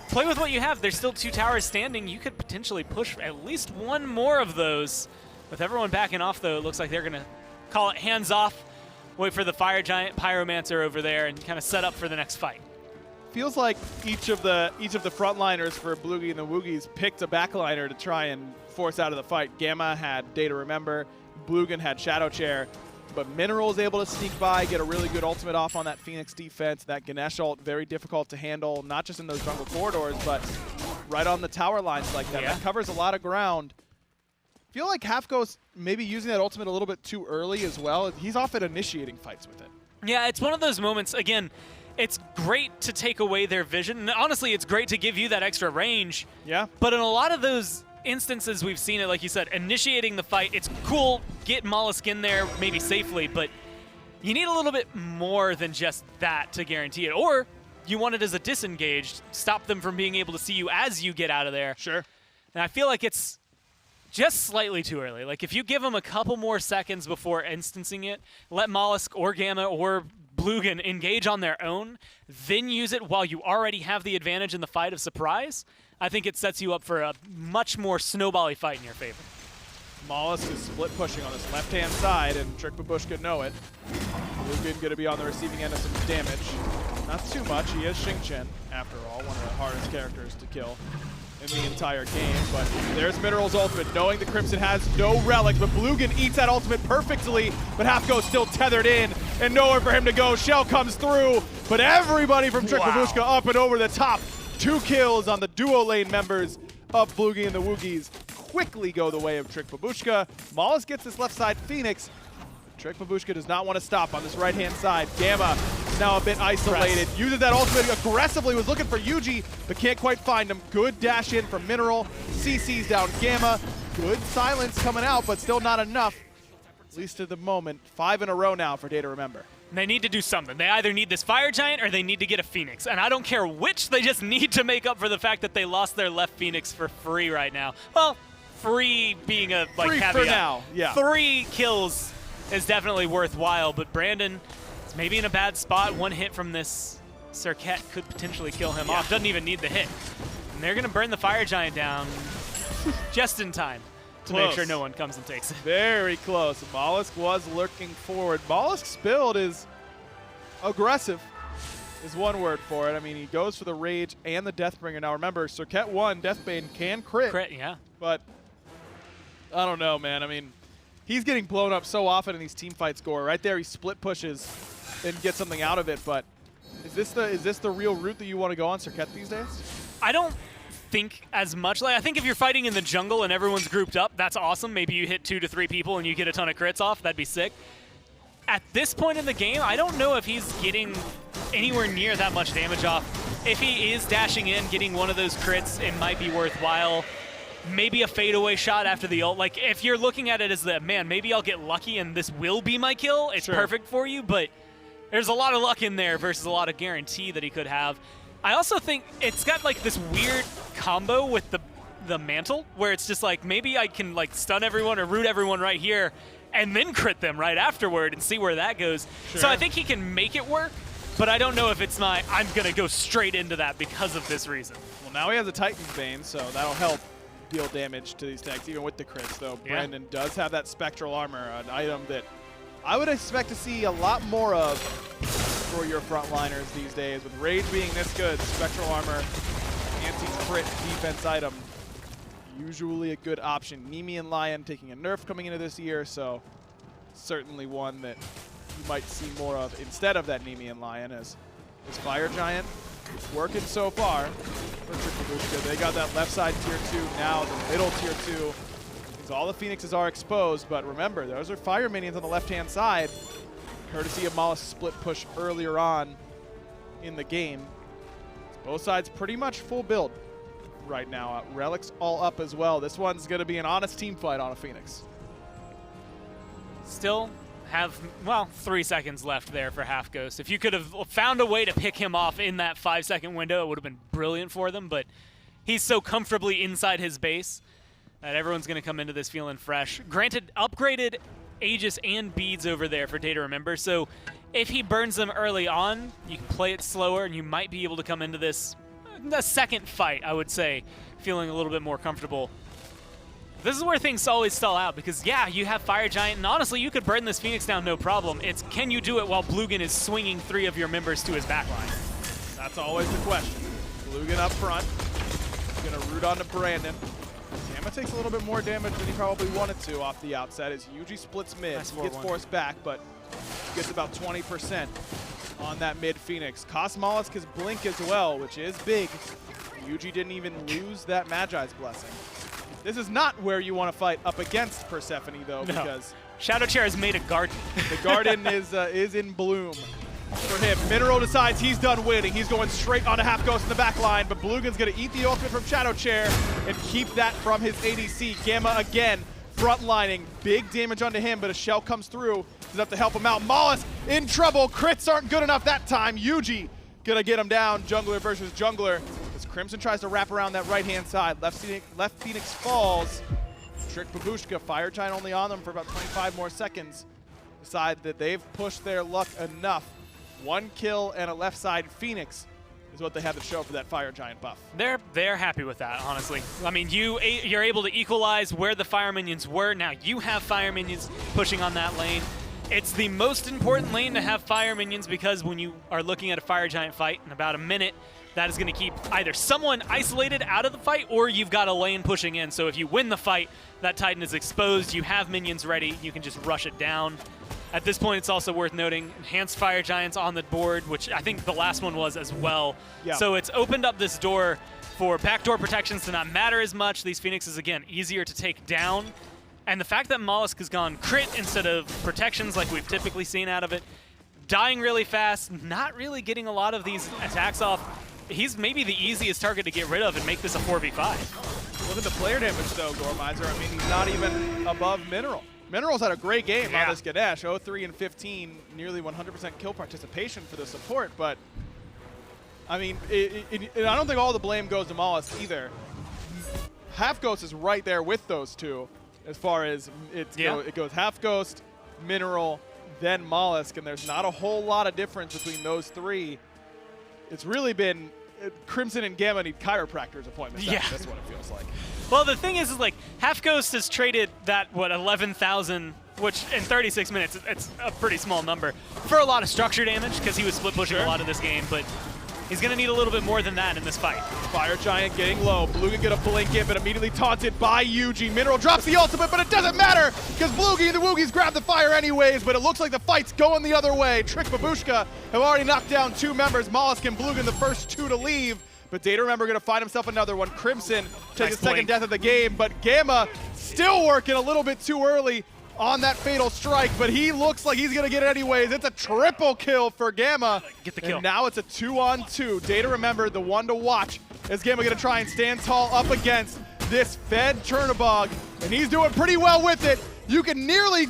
Speaker 5: play with what you have, there's still 2 towers standing. You could potentially push at least one more of those. With everyone backing off, though, it looks like they're going to call it hands off, wait for the Fire Giant Pyromancer over there, and kind of set up for the next fight.
Speaker 4: Feels like each of the frontliners for Bloogy and the Woogys picked a backliner to try and force out of the fight. Gamma had DayToRemeber, Blugin had ShadowChair, but Mineral is able to sneak by, get a really good ultimate off on that Phoenix defense. That Ganesha ult, very difficult to handle, not just in those jungle corridors, but right on the tower lines like that.
Speaker 5: Yeah.
Speaker 4: That covers a lot of ground. I feel like Halfghost maybe using that ultimate a little bit too early as well. He's often initiating fights with it.
Speaker 5: Yeah, it's one of those moments, again, it's great to take away their vision. And honestly, it's great to give you that extra range.
Speaker 4: Yeah.
Speaker 5: But in a lot of those instances we've seen it, like you said, initiating the fight, it's cool, get molluskk in there maybe safely, but you need a little bit more than just that to guarantee it. Or you want it as a disengaged, stop them from being able to see you as you get out of there.
Speaker 4: Sure.
Speaker 5: And I feel like it's just slightly too early. Like if you give them a couple more seconds before instancing it, let molluskk or Gamma or Blugin engage on their own, then use it while you already have the advantage in the fight of surprise, I think it sets you up for a much more snowbally fight in your favor.
Speaker 4: molluskk is split pushing on this left-hand side, and Babushka know it. Blugin going to be on the receiving end of some damage. Not too much. He is Xing, after all, one of the hardest characters to kill in the entire game. But there's Mineral's ultimate, knowing the Crimson has no relic, but Blugin eats that ultimate perfectly, but Halfghost still tethered in, and nowhere for him to go. Shell comes through, but everybody from Babushka up and over the top. 2 kills on the duo lane members of Bloogy and the Woogys quickly go the way of Babushka. molluskk gets this left side Phoenix. Babushka does not want to stop on this right-hand side. Gamma is now a bit isolated. Uses that ultimate aggressively, was looking for Yuji, but can't quite find him. Good dash in from Mineral. CC's down Gamma. Good silence coming out, but still not enough. At least at the moment. 5 in a row now for DayToRemeber.
Speaker 5: They need to do something. They either need this Fire Giant or they need to get a Phoenix. And I don't care which, they just need to make up for the fact that they lost their left Phoenix for free right now. Well, free being a
Speaker 4: Free
Speaker 5: caveat.
Speaker 4: for now, yeah.
Speaker 5: 3 kills is definitely worthwhile, but Brandon is maybe in a bad spot. 1 hit from this Serqet could potentially kill him off. Doesn't even need the hit. And they're going to burn the Fire Giant down just in time to make sure no one comes and takes it.
Speaker 4: Very close. molluskk was lurking forward. mollusk's build is aggressive, is one word for it. I mean, he goes for the Rage and the Deathbringer. Now remember, Serqet 1, Deathbane can crit.
Speaker 5: Crit, yeah.
Speaker 4: But I don't know, man. I mean, he's getting blown up so often in these team fights. Gore right there, he split pushes and gets something out of it. But is this the real route that you want to go on, Serqet, these days?
Speaker 5: I don't think as much. Like, I think if you're fighting in the jungle and everyone's grouped up, that's awesome. Maybe you hit 2 to 3 people and you get a ton of crits off. That'd be sick. At this point in the game, I don't know if he's getting anywhere near that much damage off. If he is dashing in, getting one of those crits, it might be worthwhile. Maybe a fadeaway shot after the ult. Like, if you're looking at it as the, man, maybe I'll get lucky and this will be my kill, it's perfect for you, but there's a lot of luck in there versus a lot of guarantee that he could have. I also think it's got like this weird combo with the mantle, where it's just like, maybe I can like stun everyone or root everyone right here and then crit them right afterward and see where that goes. So I think he can make it work, but I don't know if it's my, I'm going to go straight into that because of this reason.
Speaker 4: Well, now he has a Titan's Bane, so that'll help deal damage to these tanks, even with the crits, though. Brandon does have that Spectral Armor, an item that I would expect to see a lot more of for your frontliners these days. With Rage being this good, Spectral Armor, anti-crit defense item, usually a good option. Nemean Lion taking a nerf coming into this year, so certainly one that you might see more of instead of that Nemean Lion, as this Fire Giant is working so far for Babushka. They got that left side tier 2, now the middle tier 2. All the Phoenixes are exposed, but remember, those are fire minions on the left-hand side, courtesy of molluskk split push earlier on in the game. Both sides pretty much full build right now. Relic's all up as well. This one's going to be an honest team fight on a Phoenix.
Speaker 5: Still have, well, 3 seconds left there for Halfghost. If you could have found a way to pick him off in that 5-second window, it would have been brilliant for them, but he's so comfortably inside his base that everyone's going to come into this feeling fresh. Granted, upgraded Aegis and beads over there for DayToRemeber, so if he burns them early on, you can play it slower and you might be able to come into this the second fight, I would say, feeling a little bit more comfortable. This is where things always stall out because, yeah, you have Fire Giant, and honestly, you could burn this Phoenix down no problem. It's can you do it while Blugin is swinging 3 of your members to his backline?
Speaker 4: That's always the question. Blugin up front. Going to root onto Brandon. Gamma takes a little bit more damage than he probably wanted to off the outset as Yuji splits mid.
Speaker 5: Nice
Speaker 4: He gets forced back, but gets about 20% on that mid Phoenix. Cost molluskk his blink as well, which is big. Yuji didn't even lose that Magi's blessing. This is not where you want to fight up against Persephone, though, because
Speaker 5: ShadowChair has made a garden.
Speaker 4: the garden is in bloom for him. Mineral decides he's done waiting. He's going straight onto Halfghost in the back line, but Blugin's going to eat the ultimate from ShadowChair and keep that from his ADC. Gamma again frontlining. Big damage onto him, but a shell comes through. It's enough to help him out. Molluskk in trouble. Crits aren't good enough that time. Yuji going to get him down. Jungler versus jungler. Crimson tries to wrap around that right-hand side. Left Phoenix falls. Trick Babushka, Fire Giant only on them for about 25 more seconds. Decide that they've pushed their luck enough. 1 kill and a left side Phoenix is what they have to show for that Fire Giant buff.
Speaker 5: They're happy with that, honestly. I mean, you're able to equalize where the Fire Minions were. Now you have Fire Minions pushing on that lane. It's the most important lane to have Fire Minions because when you are looking at a Fire Giant fight in about a minute, that is going to keep either someone isolated out of the fight or you've got a lane pushing in. So if you win the fight, that Titan is exposed, you have minions ready, you can just rush it down. At this point, it's also worth noting, enhanced Fire Giants on the board, which I think the last one was as well.
Speaker 4: Yeah.
Speaker 5: So it's opened up this door for backdoor protections to not matter as much. These Phoenixes, again, easier to take down. And the fact that molluskk has gone crit instead of protections like we've typically seen out of it, dying really fast, not really getting a lot of these attacks off, he's maybe the easiest target to get rid of and make this a 4v5.
Speaker 4: Look at the player damage, though, Gormizer. I mean, he's not even above Mineral. Mineral's had a great game on this Ganesha. 0-3 and 15, nearly 100% kill participation for the support. But, I mean, I don't think all the blame goes to molluskk either. Halfghost is right there with those two as far as it goes Halfghost, Mineral, then molluskk, and there's not a whole lot of difference between those three. It's really been Crimson and Gamma need chiropractor's appointments.
Speaker 5: Yeah.
Speaker 4: That's what it feels like.
Speaker 5: Well, the thing is like, Halfghost has traded that, 11,000, which in 36 minutes, it's a pretty small number, for a lot of structure damage, because he was split pushing a lot of this game, but he's going to need a little bit more than that in this fight. Fire
Speaker 4: Giant getting low. Blugin gonna blink it, but immediately taunted by Yuji. Mineral drops the ultimate, but it doesn't matter, because Bloogy and the Woogys grab the fire anyways, but it looks like the fight's going the other way. Trick Babushka have already knocked down 2 members. Molluskk and Blugin the first 2 to leave, but DayToRemeber gonna find himself another one. Crimson takes the second death of the game, but Gamma still working a little bit too early on that fatal strike, but he looks like he's gonna get it anyways. It's a triple kill for Gamma.
Speaker 5: Get the kill.
Speaker 4: And now it's a 2-on-2. DayToRemeber, the one to watch. Is Gamma gonna try and stand tall up against this fed Chernobog, and he's doing pretty well with it. You can nearly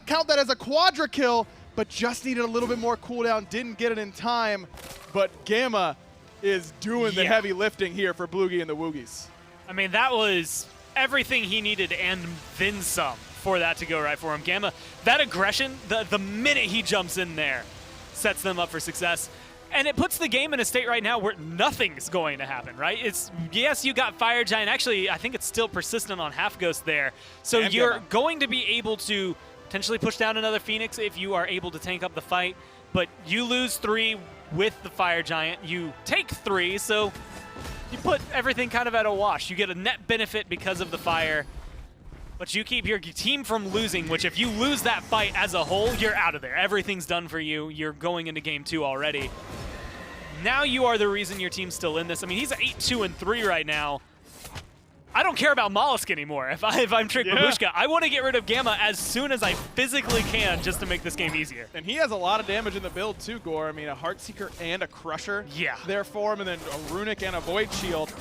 Speaker 4: count that as a quadra kill, but just needed a little bit more cooldown, didn't get it in time. But Gamma is doing the heavy lifting here for Bloogy and the Woogys.
Speaker 5: I mean, that was everything he needed and then some for that to go right for him. Gamma, that aggression, the minute he jumps in there, sets them up for success. And it puts the game in a state right now where nothing's going to happen, right? Yes, you got Fire Giant. Actually, I think it's still persistent on Halfghost there. So
Speaker 4: and
Speaker 5: you're
Speaker 4: Gamma.
Speaker 5: going to be able to potentially push down another Phoenix if you are able to tank up the fight. But you lose 3 with the Fire Giant. You take 3, so you put everything kind of at a wash. You get a net benefit because of the fire. But you keep your team from losing, which if you lose that fight as a whole, you're out of there. Everything's done for you. You're going into game 2 already. Now you are the reason your team's still in this. I mean, he's 8-2-3 right now. I don't care about molluskk anymore. If I'm Trick Babushka, I want to get rid of Gamma as soon as I physically can just to make this game easier.
Speaker 4: And he has a lot of damage in the build too, Gore. I mean, a Heartseeker and a Crusher there for him, and then a Runic and a Void Shield.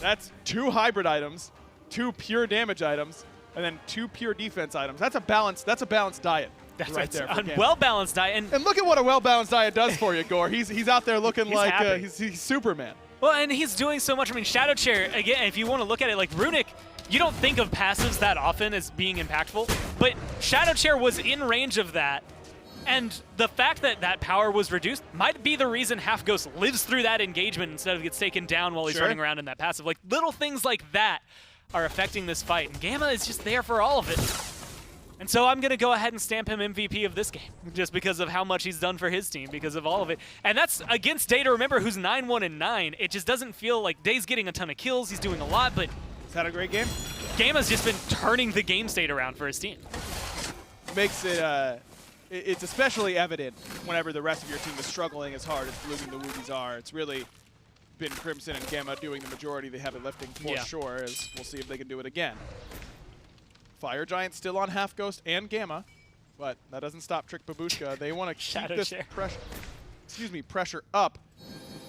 Speaker 4: That's 2 hybrid items, 2 pure damage items, and then 2 pure defense items. That's a balanced diet.
Speaker 5: That's
Speaker 4: right there.
Speaker 5: A well-balanced diet.
Speaker 4: And look at what a well-balanced diet does for you, Gore. He's out there looking
Speaker 5: He's
Speaker 4: like
Speaker 5: happy.
Speaker 4: he's Superman.
Speaker 5: Well, and he's doing so much. I mean, ShadowChair, again, if you want to look at it like Runic, you don't think of passives that often as being impactful, but ShadowChair was in range of that. And the fact that that power was reduced might be the reason Halfghost lives through that engagement instead of gets taken down while he's running around in that passive. Like, little things like that are affecting this fight, and Gamma is just there for all of it. And so I'm going to go ahead and stamp him MVP of this game, just because of how much he's done for his team, because of all of it. And that's against DayToRemeber, who's 9-1-9. It just doesn't feel like Day's getting a ton of kills. He's doing a lot, but
Speaker 4: He's had a great game.
Speaker 5: Gamma's just been turning the game state around for his team.
Speaker 4: Makes it, it's especially evident whenever the rest of your team is struggling as hard as Bloogy Woogys are. It's really been Crimson and Gamma doing the majority of the heavy lifting for sure, as we'll see if they can do it again. Fire Giant still on Halfghost and Gamma, but that doesn't stop Trick Babushka. They want to keep this pressure up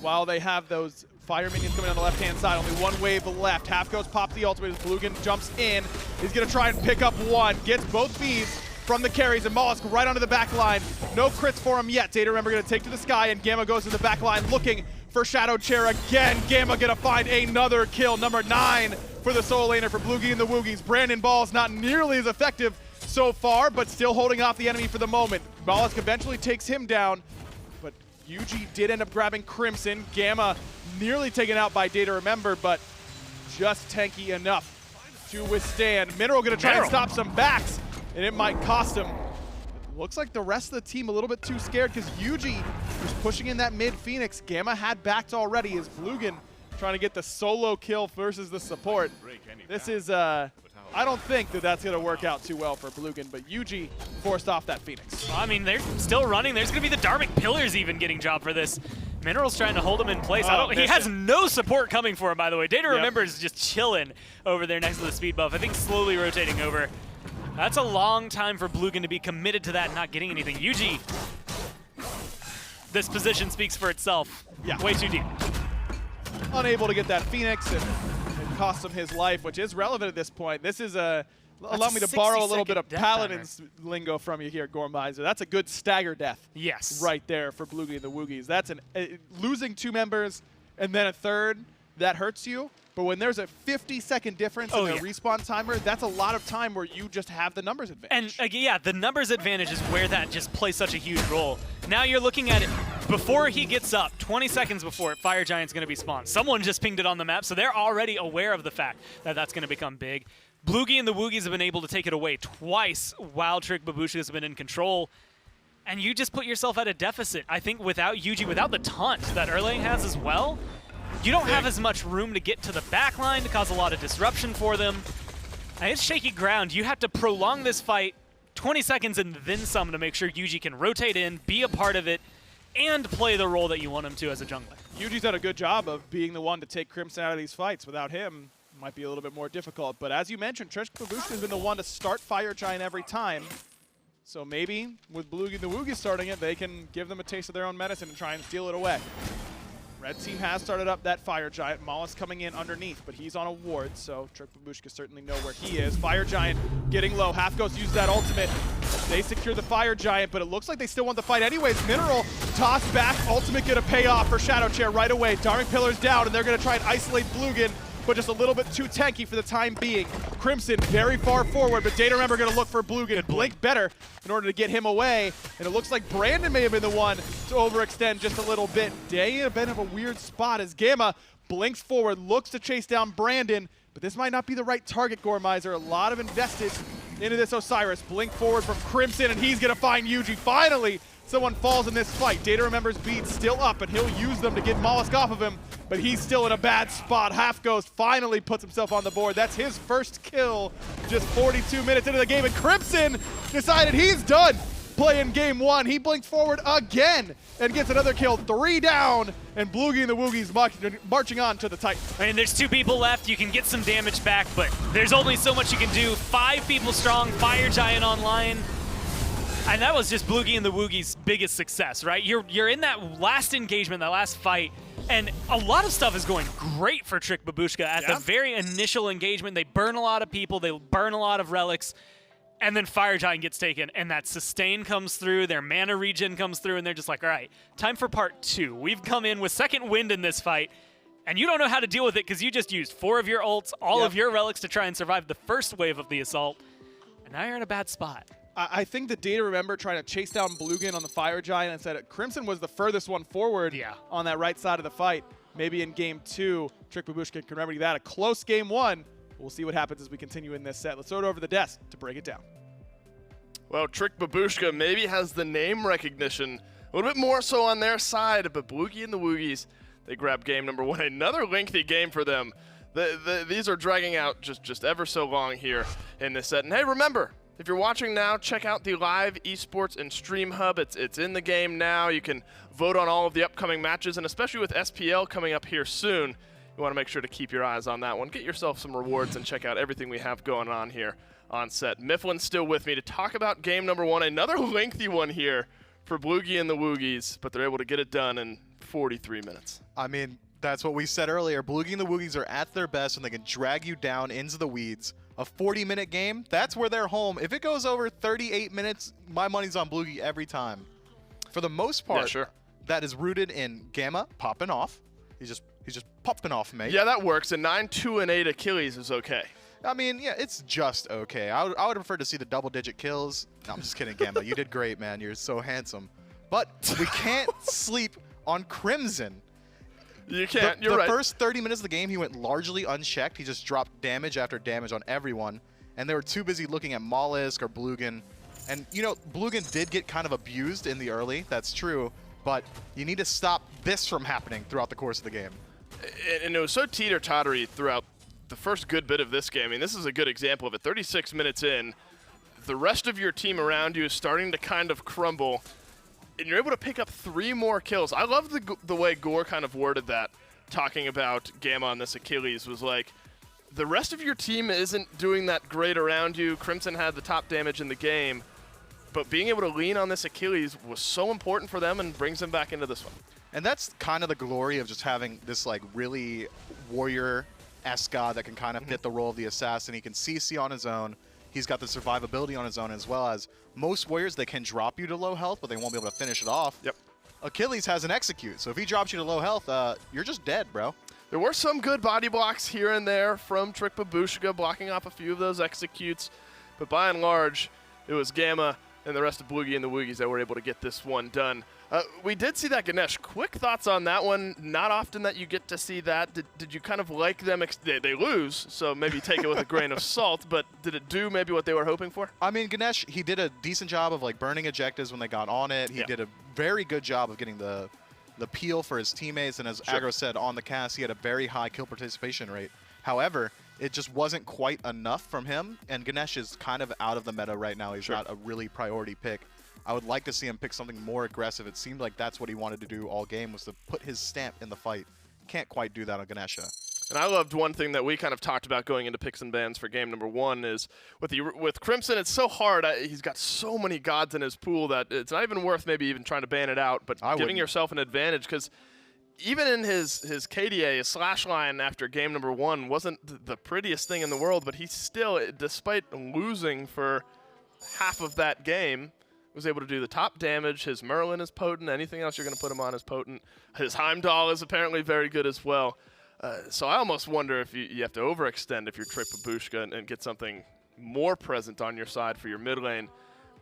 Speaker 4: while they have those fire minions coming on the left-hand side. Only 1 wave left. Halfghost pops the ultimate as Blugin jumps in. He's going to try and pick up 1. Gets both Bs from the carries, and molluskk right onto the back line. No crits for him yet. DayToRemeber going to take to the sky, and Gamma goes to the back line looking for ShadowChair again. Gamma going to find another kill. Number 9 for the solo laner for Bloogy Woogys. brandonballs not nearly as effective so far, but still holding off the enemy for the moment. molluskk eventually takes him down, but Yuji did end up grabbing Crimson. Gamma nearly taken out by DayToRemeber, but just tanky enough to withstand. Mineral going to try and stop some backs, and it might cost him. Looks like the rest of the team a little bit too scared because Yuji was pushing in that mid Phoenix. Gamma had backed already as Blugin trying to get the solo kill versus the support. This is, I don't think that that's going to work out too well for Blugin, but Yuji forced off that Phoenix.
Speaker 5: Well, I mean, they're still running. There's going to be the Dharmic Pillars even getting dropped for this. Mineral's trying to hold him in place. He has no support coming for him, by the way. DayToRemeber is just chilling over there next to the speed buff. I think slowly rotating over. That's a long time for Blugin to be committed to that and not getting anything. Yuji, this position speaks for itself.
Speaker 4: Yeah.
Speaker 5: Way too deep.
Speaker 4: Unable to get that Phoenix, and it cost him his life, which is relevant at this point. This is allow me to borrow a little bit of Paladin's lingo from you here, Gormizer. That's a good stagger death.
Speaker 5: Yes.
Speaker 4: Right there for Bloogy Woogys. That's losing 2 members and then a third, that hurts you. But when there's a 50-second difference in the respawn timer, that's a lot of time where you just have the numbers advantage.
Speaker 5: And yeah, the numbers advantage is where that just plays such a huge role. Now you're looking at it before he gets up, 20 seconds before it, Fire Giant's going to be spawned. Someone just pinged it on the map, so they're already aware of the fact that that's going to become big. Bloogy and the Woogys have been able to take it away twice while Trick Babushka has been in control. And you just put yourself at a deficit. I think without Yuji, without the taunt that Erlang has as well, you don't have as much room to get to the back line to cause a lot of disruption for them. And it's shaky ground. You have to prolong this fight 20 seconds and then some to make sure Yuji can rotate in, be a part of it, and play the role that you want him to as a jungler.
Speaker 4: Yuji's done a good job of being the one to take Crimson out of these fights. Without him, it might be a little bit more difficult. But as you mentioned, Trick Babushka has been the one to start Fire Giant every time. So maybe with Bloogy Woogys starting it, they can give them a taste of their own medicine and try and steal it away. Red team has started up that Fire Giant. molluskk coming in underneath, but he's on a ward, so Trick Babushka certainly know where he is. Fire Giant getting low. Halfghost used that ultimate. They secure the Fire Giant, but it looks like they still want the fight anyways. Mineral tossed back. Ultimate gonna pay off for ShadowChair right away. Dharmic Pillars down, and they're gonna try and isolate Blugin, but just a little bit too tanky for the time being. Crimson very far forward, but DayToRemeber gonna look for Blugin. Blink better in order to get him away, and it looks like Brandon may have been the one to overextend just a little bit. Day in a bit of a weird spot as Gamma blinks forward, looks to chase down Brandon, but this might not be the right target, Gormizer. A lot of invested into this Osiris. Blink forward from Crimson, and he's gonna find Yuji. Finally, someone falls in this fight. DayToRemeber's beats still up, and he'll use them to get molluskk off of him, but he's still in a bad spot. Halfghost finally puts himself on the board. That's his first kill just 42 minutes into the game, and Crimson decided he's done playing game 1. He blinked forward again and gets another kill. 3 down, and Bloogy Woogys marching on to the Titan.
Speaker 5: I mean, there's 2 people left. You can get some damage back, but there's only so much you can do. 5 people strong, Fire Giant online. And that was just Bloogy and the Woogys' biggest success, right? You're in that last engagement, that last fight, and a lot of stuff is going great for Trick Babushka. At the very initial engagement, they burn a lot of people, they burn a lot of relics, and then Fire Giant gets taken, and that sustain comes through, their mana regen comes through, and they're just like, all right, time for part 2. We've come in with second wind in this fight, and you don't know how to deal with it because you just used 4 of your ults, all of your relics to try and survive the first wave of the assault, and now you're in a bad spot.
Speaker 4: I think the DayToRemeber trying to chase down Blugin on the Fire Giant and said Crimson was the furthest one forward on that right side of the fight. Maybe in Game 2, Trick Babushka can remedy that. A close Game 1. We'll see what happens as we continue in this set. Let's throw it over the desk to break it down.
Speaker 1: Well, Trick Babushka maybe has the name recognition a little bit more so on their side, but Bloogy and the Woogys, they grab game number 1. Another lengthy game for them. These are dragging out just ever so long here in this set. And hey, remember, if you're watching now, check out the live esports and stream hub. It's in the game now. You can vote on all of the upcoming matches, and especially with SPL coming up here soon, you want to make sure to keep your eyes on that one. Get yourself some rewards and check out everything we have going on here on set. Mifflin's still with me to talk about game number 1. Another lengthy one here for Bloogy and the Woogys, but they're able to get it done in 43 minutes.
Speaker 2: I mean, that's what we said earlier. Bloogy and the Woogys are at their best, and they can drag you down into the weeds. A 40-minute game, that's where they're home. If it goes over 38 minutes, my money's on Bloogy every time. For the most part, that is rooted in Gamma popping off. He's just popping off, mate.
Speaker 1: Yeah, that works. A 9-2-8 Achilles is okay.
Speaker 2: I mean, yeah, it's just okay. I would prefer to see the double-digit kills. No, I'm just kidding, Gamma. You did great, man. You're so handsome. But we can't sleep on Crimson.
Speaker 1: You can't. You're right.
Speaker 2: The first 30 minutes of the game, he went largely unchecked. He just dropped damage after damage on everyone. And they were too busy looking at molluskk or Blugin. And, you know, Blugin did get kind of abused in the early. That's true. But you need to stop this from happening throughout the course of the game.
Speaker 1: And it was so teeter-tottery throughout the first good bit of this game. I mean, this is a good example of it. 36 minutes in, the rest of your team around you is starting to kind of crumble, and you're able to pick up 3 more kills. I love the way Gore kind of worded that, talking about Gamma on this Achilles, was like, the rest of your team isn't doing that great around you. Crimson had the top damage in the game, but being able to lean on this Achilles was so important for them and brings them back into this one.
Speaker 2: And that's kind of the glory of just having this like really warrior-esque god that can kind of fit the role of the assassin. He can CC on his own. He's got the survivability on his own, as well as most warriors, they can drop you to low health, but they won't be able to finish it off.
Speaker 1: Yep.
Speaker 2: Achilles has an execute, so if he drops you to low health, you're just dead, bro.
Speaker 1: There were some good body blocks here and there from Trick Babushka, blocking off a few of those executes, but by and large, it was Gamma and the rest of Bloogy and the Woogys that were able to get this one done. We did see that, Ganesh. Quick thoughts on that one. Not often that you get to see that. Did you kind of like them? They lose, so maybe take it with a grain of salt, but did it do maybe what they were hoping for?
Speaker 2: I mean, Ganesh, he did a decent job of like burning ejectives when they got on it. He did a very good job of getting the peel for his teammates, and as Agro said on the cast, he had a very high kill participation rate. However, it just wasn't quite enough from him, and Ganesh is kind of out of the meta right now. He's not a really priority pick. I would like to see him pick something more aggressive. It seemed like that's what he wanted to do all game, was to put his stamp in the fight. Can't quite do that on Ganesha.
Speaker 1: And I loved one thing that we kind of talked about going into picks and bans for game number 1 is with Crimson, it's so hard. He's got so many gods in his pool that it's not even worth maybe even trying to ban it out, but giving yourself an advantage, because even in his KDA, his slash line after game number 1 wasn't the prettiest thing in the world, but he still, despite losing for half of that game, was able to do the top damage. His Merlin is potent. Anything else you're going to put him on is potent. His Heimdall is apparently very good as well. So I almost wonder if you have to overextend if you're Trick Babushka and get something more present on your side for your mid lane.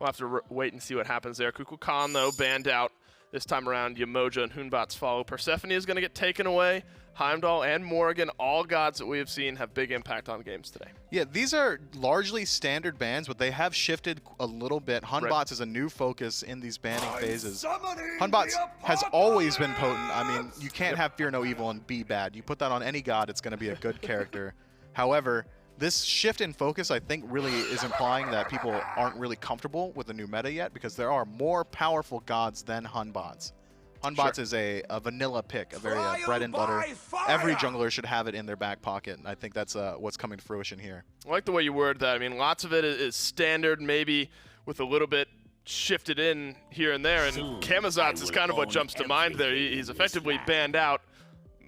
Speaker 1: We'll have to wait and see what happens there. Kukulkan, though, banned out. This time around, Yamoja and Hunbots follow. Persephone is going to get taken away. Heimdall and Morrigan, all gods that we have seen, have big impact on games today.
Speaker 2: Yeah, these are largely standard bans, but they have shifted a little bit. Hunbots is a new focus in these banning phases. Hunbots has always been potent. I mean, you can't have Fear No Evil and be bad. You put that on any god, it's going to be a good character. However, this shift in focus, I think, really is implying that people aren't really comfortable with the new meta yet, because there are more powerful gods than Hunbots. Hunbots is a vanilla pick, a very bread and butter. Every jungler should have it in their back pocket, and I think that's what's coming to fruition here.
Speaker 1: I like the way you word that. I mean, lots of it is standard, maybe with a little bit shifted in here and there, and Camazotz is kind of what jumps to mind there. He's effectively banned out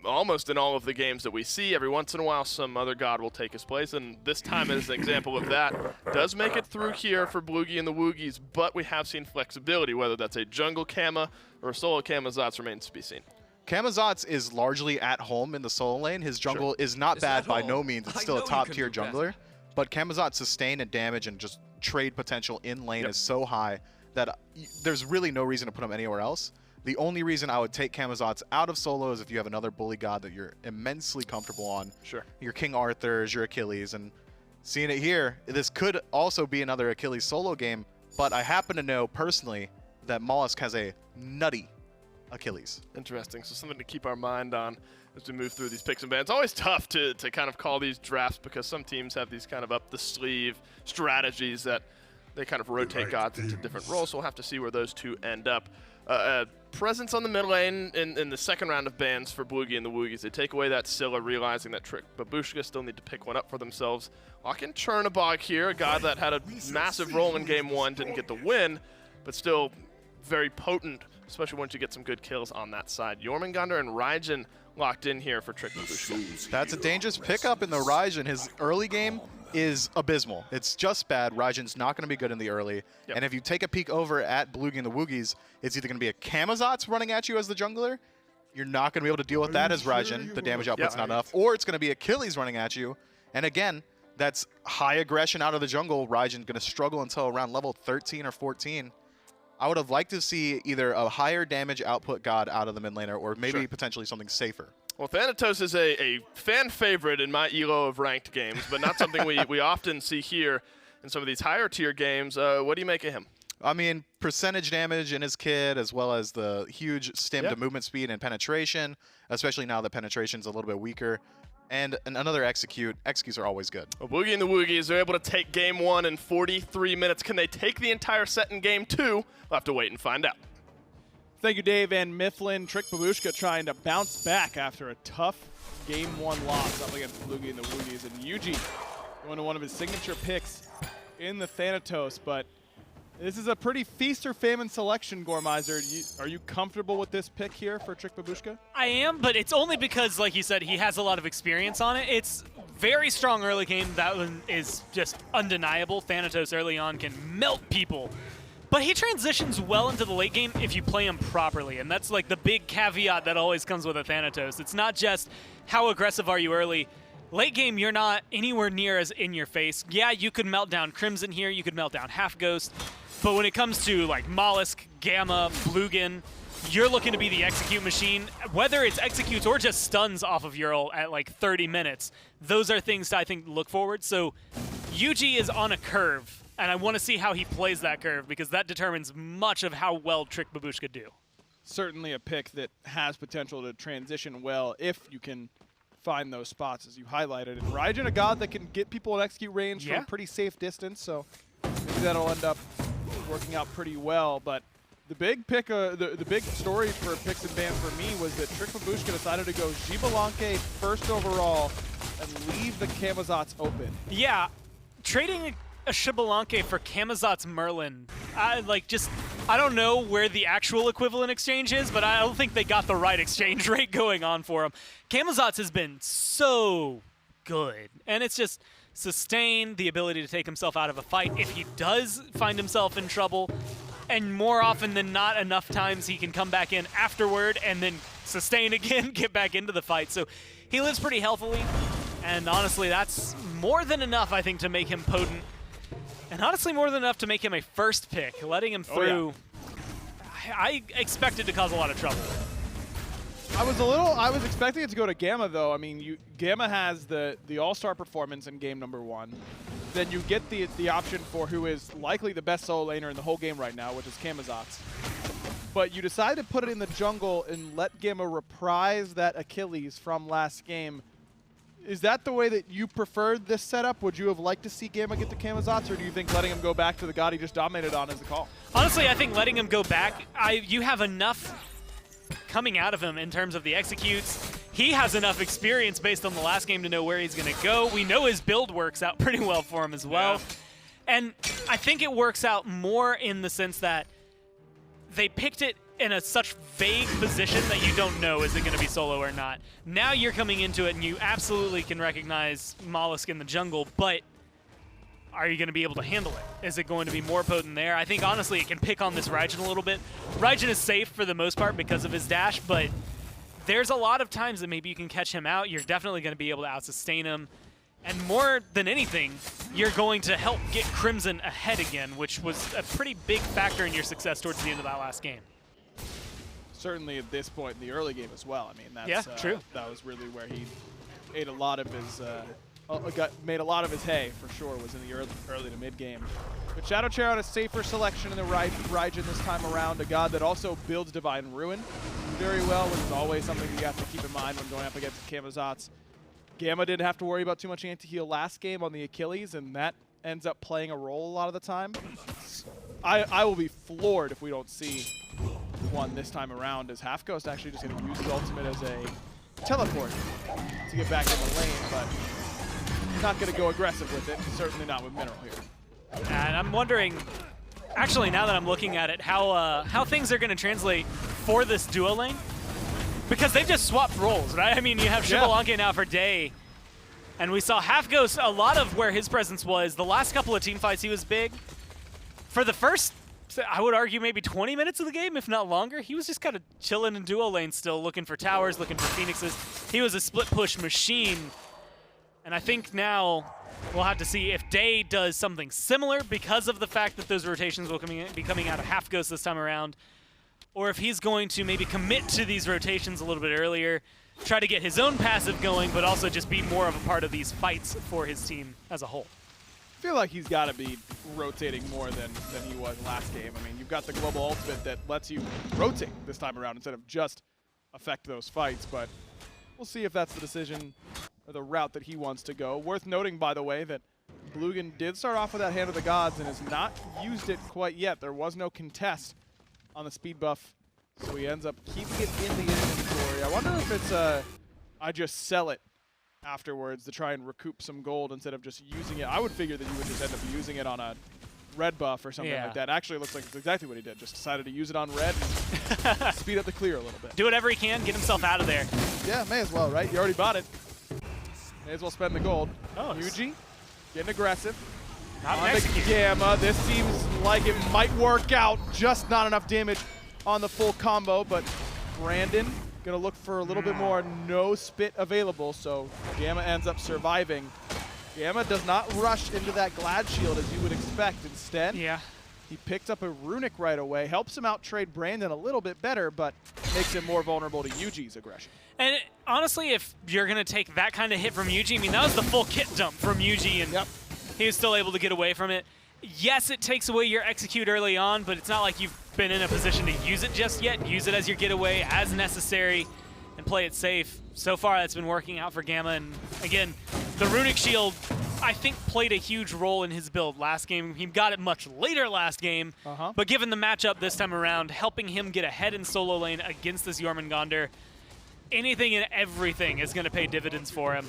Speaker 1: almost in all of the games that we see. Every once in a while, some other god will take his place, and this time is an example of that. Does make it through here for Bloogy and the Woogys, but we have seen flexibility. Whether that's a jungle Kama or a solo Camazotz remains to be seen.
Speaker 2: Camazotz is largely at home in the solo lane. His jungle is not bad by no means. It's still a top-tier jungler, but Camazotz's sustain and damage and just trade potential in lane is so high that there's really no reason to put him anywhere else. The only reason I would take Camazotz out of solo is if you have another bully god that you're immensely comfortable on.
Speaker 1: Sure.
Speaker 2: Your King Arthurs, your Achilles, and seeing it here, this could also be another Achilles solo game, but I happen to know personally that molluskk has a nutty Achilles.
Speaker 1: Interesting. So something to keep our mind on as we move through these picks and bans. Always tough to kind of call these drafts because some teams have these kind of up-the-sleeve strategies that they kind of rotate gods into different roles, so we'll have to see where those two end up. Presence on the mid lane in the second round of bans for Bloogy and the Woogys. They take away that Scylla, realizing that Trick Babushka still need to pick one up for themselves. Lock in Chernobog here, a god that had a massive role in game one, didn't get the win, but still very potent, especially once you get some good kills on that side. Jormungandr and Raijin locked in here for Trick Babushka.
Speaker 2: That's a dangerous pickup in the Raijin. His early game is abysmal. It's just bad. Raijin's not going to be good in the early.
Speaker 1: Yep.
Speaker 2: And if you take a peek over at Bloogy and the Woogys, it's either going to be a Camazotz running at you as the jungler. You're not going to be able to deal with that as Raijin. The damage output's not enough. Or it's going to be Achilles running at you. And again, that's high aggression out of the jungle. Raijin going to struggle until around level 13 or 14. I would have liked to see either a higher damage output god out of the mid laner or maybe potentially something safer.
Speaker 1: Well, Thanatos is a fan favorite in my elo of ranked games, but not something we often see here in some of these higher tier games. What do you make of him?
Speaker 2: I mean, percentage damage in his kit, as well as the huge stim to movement speed and penetration, especially now that penetration's a little bit weaker. And another execute. Executes are always good.
Speaker 1: Well, Bloogy and the Woogys are able to take game one in 43 minutes. Can they take the entire set in game two? We'll have to wait and find out.
Speaker 4: Thank you, Dave and Mifflin. Trick Babushka trying to bounce back after a tough game one loss up against Bloogy and the Woogys. And Yuji going to one of his signature picks in the Thanatos. But this is a pretty feast or famine selection, Gormizer. Are you comfortable with this pick here for Trick Babushka?
Speaker 5: I am, but it's only because, like you said, he has a lot of experience on it. It's very strong early game. That one is just undeniable. Thanatos early on can melt people. But he transitions well into the late game if you play him properly, and that's like the big caveat that always comes with a Thanatos. It's not just how aggressive are you early. Late game, you're not anywhere near as in your face. Yeah, you could melt down Crimson here, you could melt down Halfghost, but when it comes to like molluskk, Gamma, Blugin, you're looking to be the execute machine. Whether it's executes or just stuns off of your ult at like 30 minutes, those are things to, I think, look forward. So Yuji is on a curve. And I want to see how he plays that curve because that determines much of how well Trick Babushka do.
Speaker 4: Certainly a pick that has potential to transition well if you can find those spots, as you highlighted. And Raijin, a god that can get people in execute range from a pretty safe distance, so maybe that'll end up working out pretty well. But the big pick, the big story for picks and bans for me was that Trick Babushka decided to go Xbalanque first overall and leave the Camazotz open.
Speaker 5: Yeah, trading a Xbalanque for Camazotz Merlin. I don't know where the actual equivalent exchange is, but I don't think they got the right exchange rate going on for him. Camazotz has been so good, and it's just sustain, the ability to take himself out of a fight if he does find himself in trouble, and more often than not, enough times he can come back in afterward and then sustain again, get back into the fight. So he lives pretty healthily, and honestly, that's more than enough, I think, to make him potent. And honestly, more than enough to make him a first pick. Letting him through, I expected to cause a lot of trouble.
Speaker 4: I was expecting it to go to Gamma, though. I mean, Gamma has the all-star performance in game number one. Then you get the option for who is likely the best solo laner in the whole game right now, which is Camazotz. But you decide to put it in the jungle and let Gamma reprise that Achilles from last game. Is that the way that you preferred this setup? Would you have liked to see Gamma get the Camazotz, or do you think letting him go back to the god he just dominated on is the call?
Speaker 5: Honestly, I think letting him go back, you have enough coming out of him in terms of the executes. He has enough experience based on the last game to know where he's going to go. We know his build works out pretty well for him as well. And I think it works out more in the sense that they picked it in a such vague position that you don't know, is it going to be solo or not. Now you're coming into it and you absolutely can recognize molluskk in the jungle, but are you going to be able to handle it? Is it going to be more potent there? I think, honestly, it can pick on this Raijin a little bit. Raijin is safe for the most part because of his dash, but there's a lot of times that maybe you can catch him out. You're definitely going to be able to out-sustain him. And more than anything, you're going to help get Crimson ahead again, which was a pretty big factor in your success towards the end of that last game.
Speaker 4: Certainly at this point in the early game as well. I mean, that's,
Speaker 5: yeah, true.
Speaker 4: That was really where he ate a lot of his, made a lot of his hay, for sure, was in the early to mid game. But ShadowChair on a safer selection in the Raijin this time around, a god that also builds Divine Ruin very well, which is always something you have to keep in mind when going up against Camazotz. Gamma didn't have to worry about too much anti-heal last game on the Achilles, and that ends up playing a role a lot of the time. I will be floored if we don't see one this time around, as Halfghost actually just going to use his ultimate as a teleport to get back in the lane, but he's not going to go aggressive with it, certainly not with Mineral here.
Speaker 5: And I'm wondering, actually, now that I'm looking at it, how things are going to translate for this duo lane. Because they've just swapped roles, right? I mean, you have Xbalanque now for Day, and we saw Halfghost, a lot of where his presence was. The last couple of team fights, he was big. For the first, I would argue, maybe 20 minutes of the game, if not longer, he was just kind of chilling in duo lane still, looking for towers, looking for phoenixes. He was a split push machine. And I think now we'll have to see if Day does something similar because of the fact that those rotations will be coming out of Halfghost this time around, or if he's going to maybe commit to these rotations a little bit earlier, try to get his own passive going, but also just be more of a part of these fights for his team as a whole.
Speaker 4: I feel like he's got to be rotating more than he was last game. I mean, you've got the global ultimate that lets you rotate this time around instead of just affect those fights, but we'll see if that's the decision or the route that he wants to go. Worth noting, by the way, that Blugin did start off with that Hand of the Gods and has not used it quite yet. There was no contest on the speed buff, so he ends up keeping it in the inventory. I wonder if it's I just sell it afterwards to try and recoup some gold instead of just using it. I would figure that you would just end up using it on a red buff or something like that. Actually, it looks like it's exactly what he did. Just decided to use it on red and speed up the clear a little bit.
Speaker 5: Do whatever he can, get himself out of there.
Speaker 4: Yeah, may as well, right? You already bought it. May as well spend the gold.
Speaker 5: Oh,
Speaker 4: Yuji getting aggressive.
Speaker 5: Not
Speaker 4: on the Gamma. This seems like it might work out. Just not enough damage on the full combo, but Brandon gonna look for a little bit more. No spit available, so Gamma ends up surviving. Gamma does not rush into that Glad Shield as you would expect. Instead, he picked up a Runic right away, helps him out trade Brandon a little bit better, but makes him more vulnerable to Yuji's aggression.
Speaker 5: And honestly, if you're going to take that kind of hit from Yuji, I mean, that was the full kit dump from Yuji, and he was still able to get away from it. Yes, it takes away your execute early on, but it's not like you've been in a position to use it just yet. Use it as your getaway, as necessary, and play it safe. So far, that's been working out for Gamma, and again, the Runic Shield, I think, played a huge role in his build last game. He got it much later last game, but given the matchup this time around, helping him get ahead in solo lane against this Jormungandr, anything and everything is going to pay dividends for him,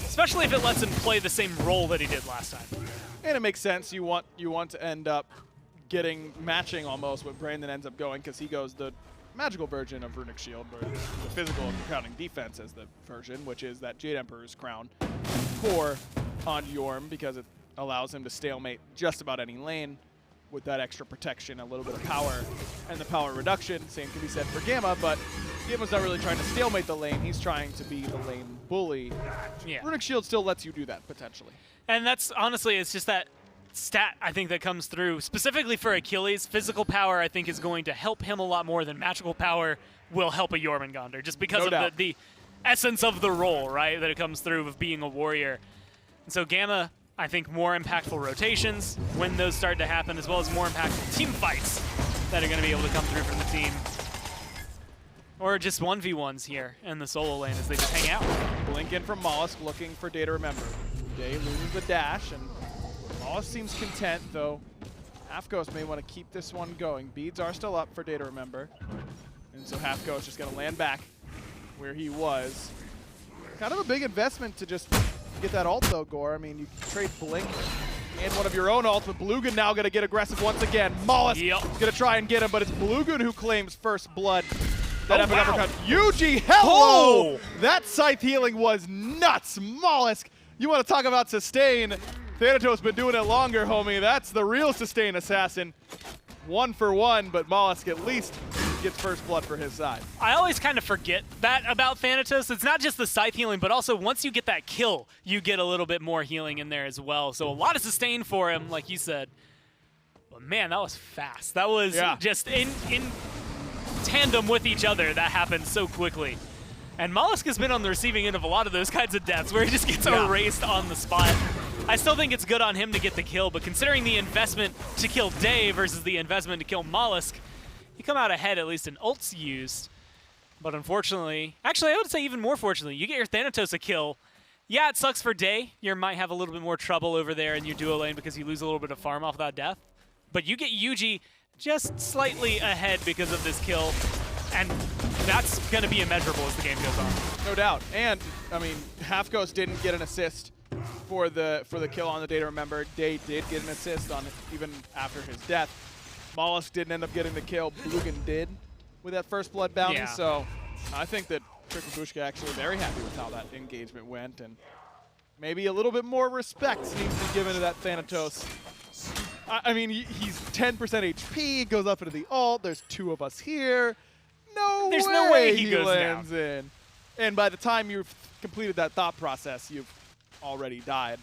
Speaker 5: especially if it lets him play the same role that he did last time.
Speaker 4: And it makes sense. You want to end up matching almost what Brandon ends up going, because he goes the magical version of Runic Shield, or the physical and crowning defense as the version, which is that Jade Emperor's crown core on Jorm, because it allows him to stalemate just about any lane with that extra protection, a little bit of power, and the power reduction. Same can be said for Gamma, but Gamma's not really trying to stalemate the lane. He's trying to be the lane bully. Runic Shield still lets you do that, potentially.
Speaker 5: And that's, honestly, it's just that stat, I think, that comes through. Specifically for Achilles, physical power, I think, is going to help him a lot more than magical power will help a Jormungandr, just because of the essence of the role, right, that it comes through of being a warrior. And so Gamma, I think, more impactful rotations when those start to happen, as well as more impactful team fights that are going to be able to come through from the team. Or just 1v1s here in the solo lane as they just hang out.
Speaker 4: Blink in from molluskk, looking for DayToRemeber. Day loses the dash, and molluskk seems content, though Halfghost may want to keep this one going. Beads are still up for DayToRemeber, and so Halfghost just going to land back where he was. Kind of a big investment to just get that ult, though, Gore. I mean, you trade Blink and one of your own ults, but Blugin now going to get aggressive once again. molluskk going to try and get him, but it's Blugin who claims first blood. That epic uppercut. Yuji, hello!
Speaker 5: Oh.
Speaker 4: That scythe healing was nuts. molluskk, you want to talk about sustain? Thanatos been doing it longer, homie. That's the real sustain assassin. 1 for 1, but molluskk at least gets first blood for his side.
Speaker 5: I always kind of forget that about Thanatos. It's not just the scythe healing, but also once you get that kill, you get a little bit more healing in there as well. So a lot of sustain for him, like you said. But man, that was fast. That was just in tandem with each other. That happened so quickly. And molluskk has been on the receiving end of a lot of those kinds of deaths where he just gets erased on the spot. I still think it's good on him to get the kill, but considering the investment to kill Day versus the investment to kill molluskk, you come out ahead, at least in ults used. But unfortunately, actually I would say even more fortunately, you get your Thanatos a kill. Yeah, it sucks for Day. You might have a little bit more trouble over there in your duo lane because you lose a little bit of farm off that death. But you get Yuji just slightly ahead because of this kill, and that's going to be immeasurable as the game goes on.
Speaker 4: No doubt. And, I mean, Halfghost didn't get an assist for the kill on the DayToRemeber. Day did get an assist on it even after his death. molluskk didn't end up getting the kill. Blugin did with that first blood bounty. So I think that Babushka actually very happy with how that engagement went, and maybe a little bit more respect needs to be given to that Thanatos. I mean, he's 10% HP, goes up into the ult. There's 2 of us here. There's no way he goes lands in. And by the time you've completed that thought process, you've already died.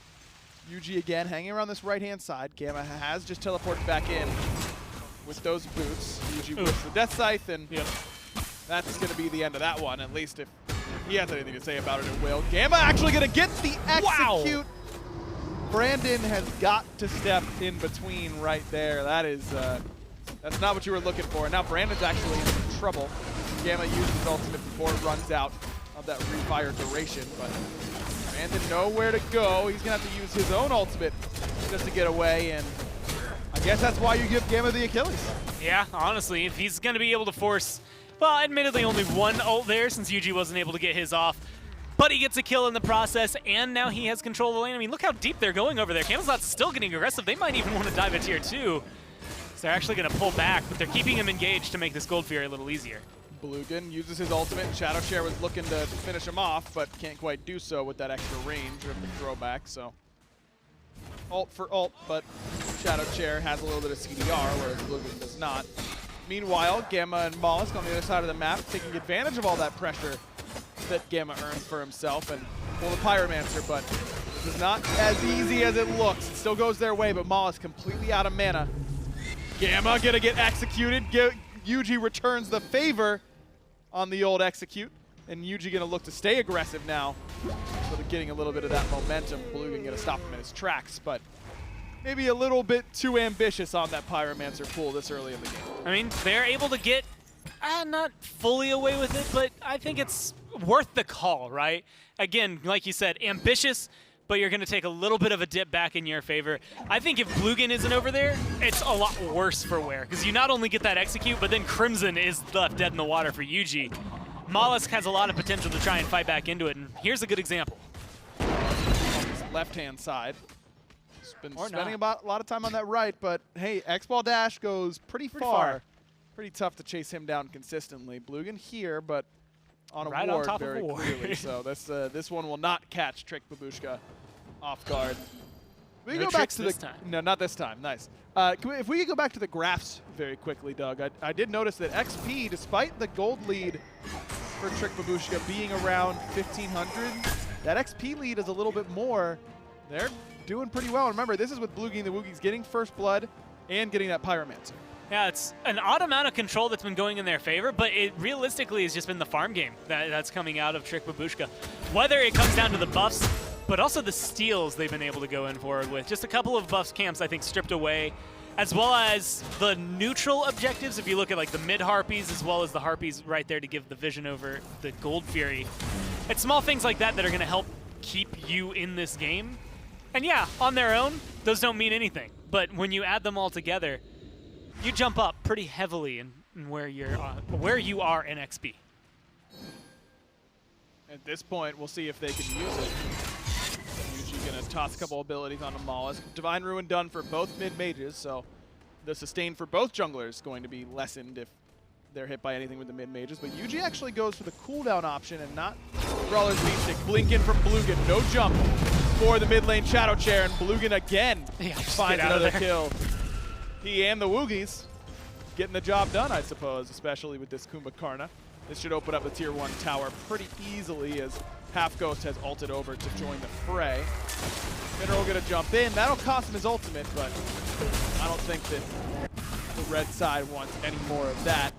Speaker 4: Yuji again hanging around this right-hand side. Gamma has just teleported back in with those boots. Yuji whips the Death Scythe, and that's going to be the end of that one, at least if he has anything to say about it, it will. Gamma actually going to get the execute. Wow. Brandon has got to step in between right there. That is, that's not what you were looking for. Now Brandon's actually in some trouble. Gamma used his ultimate before it runs out of that refire duration, but Brandon nowhere to go. He's gonna have to use his own ultimate just to get away, and I guess that's why you give Gamma the Achilles.
Speaker 5: Yeah, honestly, if he's gonna be able to force, well, admittedly only 1 ult there since Yuji wasn't able to get his off. But he gets a kill in the process, and now he has control of the lane. I mean, look how deep they're going over there. Camazotz is still getting aggressive. They might even want to dive a tier 2. So they're actually going to pull back, but they're keeping him engaged to make this Gold Fury a little easier.
Speaker 4: Blugin uses his ultimate. ShadowChair was looking to finish him off, but can't quite do so with that extra range of the throwback. So ult for ult, but ShadowChair has a little bit of CDR, whereas Blugin does not. Meanwhile, Gamma and molluskk on the other side of the map taking advantage of all that pressure that Gamma earned for himself and pull the Pyromancer, but this is not as easy as it looks. It still goes their way, but molluskk completely out of mana. Gamma gonna get executed. Yuji returns the favor on the old execute, and Yuji gonna look to stay aggressive now, sort of getting a little bit of that momentum. Blugin gonna stop him in his tracks, but maybe a little bit too ambitious on that Pyromancer pool this early in the game.
Speaker 5: I mean, they're able to get not fully away with it, but I think it's worth the call, right? Again, like you said, ambitious, but you're going to take a little bit of a dip back in your favor. I think if Blugin isn't over there, it's a lot worse for Wear, because you not only get that execute, but then Crimson is left dead in the water for Yuji. molluskk has a lot of potential to try and fight back into it, and here's a good example.
Speaker 4: On his left-hand side. He's been spending a lot of time on that right, but hey, X-Ball Dash goes pretty far. Pretty tough to chase him down consistently. Blugin here, but on a ward very clearly. So this one will not catch Trick Babushka off guard. We go back to
Speaker 5: this time.
Speaker 4: No, not this time. Nice. If we could go back to the graphs very quickly, Doug, I did notice that XP, despite the gold lead for Trick Babushka being around 1,500, that XP lead is a little bit more. They're doing pretty well. Remember, this is with Bloogy Woogys getting first blood and getting that Pyromancer.
Speaker 5: Yeah, it's an odd amount of control that's been going in their favor, but it realistically has just been the farm game that's coming out of Trick Babushka. Whether it comes down to the buffs, but also the steals they've been able to go in forward with. Just a couple of buffs camps, I think, stripped away, as well as the neutral objectives. If you look at like the mid Harpies, as well as the Harpies right there to give the vision over the Gold Fury. It's small things like that that are going to help keep you in this game. And yeah, on their own, those don't mean anything. But when you add them all together, you jump up pretty heavily in where you are in XP. At
Speaker 4: this point, we'll see if they can use it. Yuji gonna toss a couple abilities onto molluskk. Divine Ruin done for both mid mages, so the sustain for both junglers is going to be lessened if they're hit by anything with the mid mages. But Yuji actually goes for the cooldown option and not Brawler's Beatstick. Blink in from Blugin, no jump for the mid lane ShadowChair, and Blugin again finds another kill. He and the Woogys getting the job done, I suppose, especially with this Kumbhakarna. This should open up the tier 1 tower pretty easily as Halfghost has ulted over to join the fray. Mineral gonna jump in. That'll cost him his ultimate, but I don't think that the red side wants any more of that.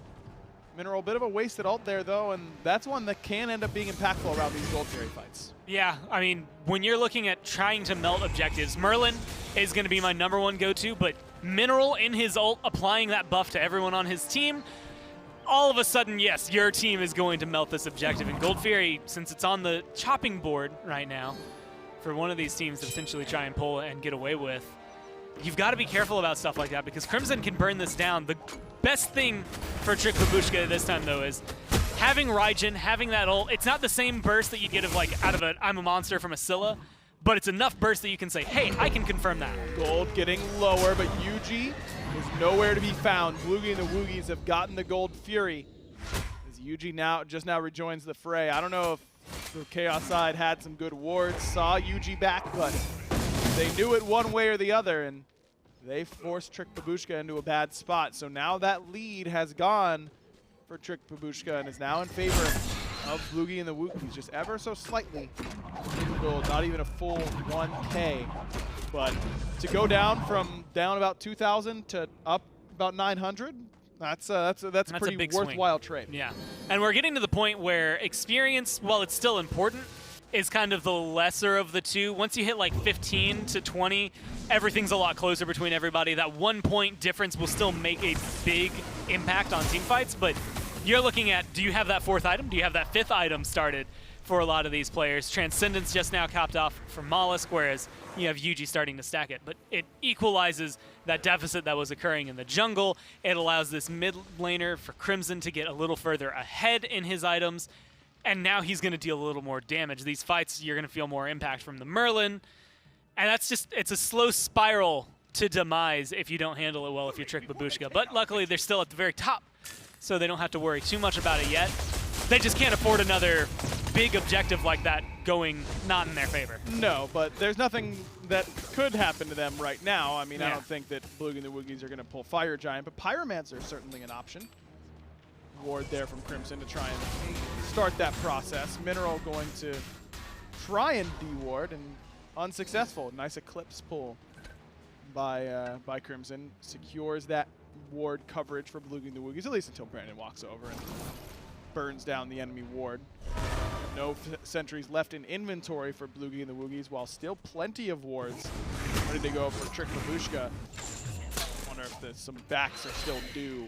Speaker 4: Mineral, bit of a wasted ult there though, and that's one that can end up being impactful around these Gold Fury fights.
Speaker 5: Yeah, I mean, when you're looking at trying to melt objectives, Merlin is going to be my #1 go-to, but Mineral in his ult, applying that buff to everyone on his team, all of a sudden, yes, your team is going to melt this objective. And Gold Fury, since it's on the chopping board right now, for one of these teams to potentially try and pull and get away with, you've got to be careful about stuff like that because Crimson can burn this down. The best thing for Trick Babushka this time, though, is having Raijin, having that ult. It's not the same burst that you get of like out of a I'm a monster from a Scylla, but it's enough burst that you can say, hey, I can confirm that.
Speaker 4: Gold getting lower, but Yuji is nowhere to be found. Bloogy and the Woogys have gotten the Gold Fury. As Yuji just now rejoins the fray. I don't know if the Chaos side had some good wards, saw Yuji back, but they knew it one way or the other, and they forced Trick Babushka into a bad spot. So now that lead has gone for Trick Babushka and is now in favor of Bloogy and the Woogys, just ever so slightly in gold, not even a full 1K. But to go down from down about 2,000 to up about 900, that's a pretty worthwhile trade.
Speaker 5: Yeah, and we're getting to the point where experience, while it's still important, is kind of the lesser of the two. Once you hit like 15 to 20, everything's a lot closer between everybody. That 1 point difference will still make a big impact on team fights, but you're looking at, do you have that 4th item? Do you have that 5th item started for a lot of these players? Transcendence just now capped off for molluskk, whereas you have Yuji starting to stack it. But it equalizes that deficit that was occurring in the jungle. It allows this mid laner for Crimson to get a little further ahead in his items, and now he's going to deal a little more damage. These fights, you're going to feel more impact from the Merlin, and that's just, it's a slow spiral to demise if you don't handle it well if you Trick Babushka. But luckily, they're still at the very top, so they don't have to worry too much about it yet. They just can't afford another big objective like that going not in their favor.
Speaker 4: No, but there's nothing that could happen to them right now. I mean,
Speaker 5: yeah.
Speaker 4: I don't think that Bloogy and the Woogys are going to pull Fire Giant, but Pyromancer is certainly an option. Ward there from Crimson to try and start that process. Mineral going to try and de-ward, and unsuccessful. Nice Eclipse pull by Crimson. Secures that ward coverage for Bloogy and the Woogys, at least until Brandon walks over and burns down the enemy ward. No sentries left in inventory for Bloogy and the Woogys, while still plenty of wards ready to go for Trick Babushka. Wonder if some backs are still due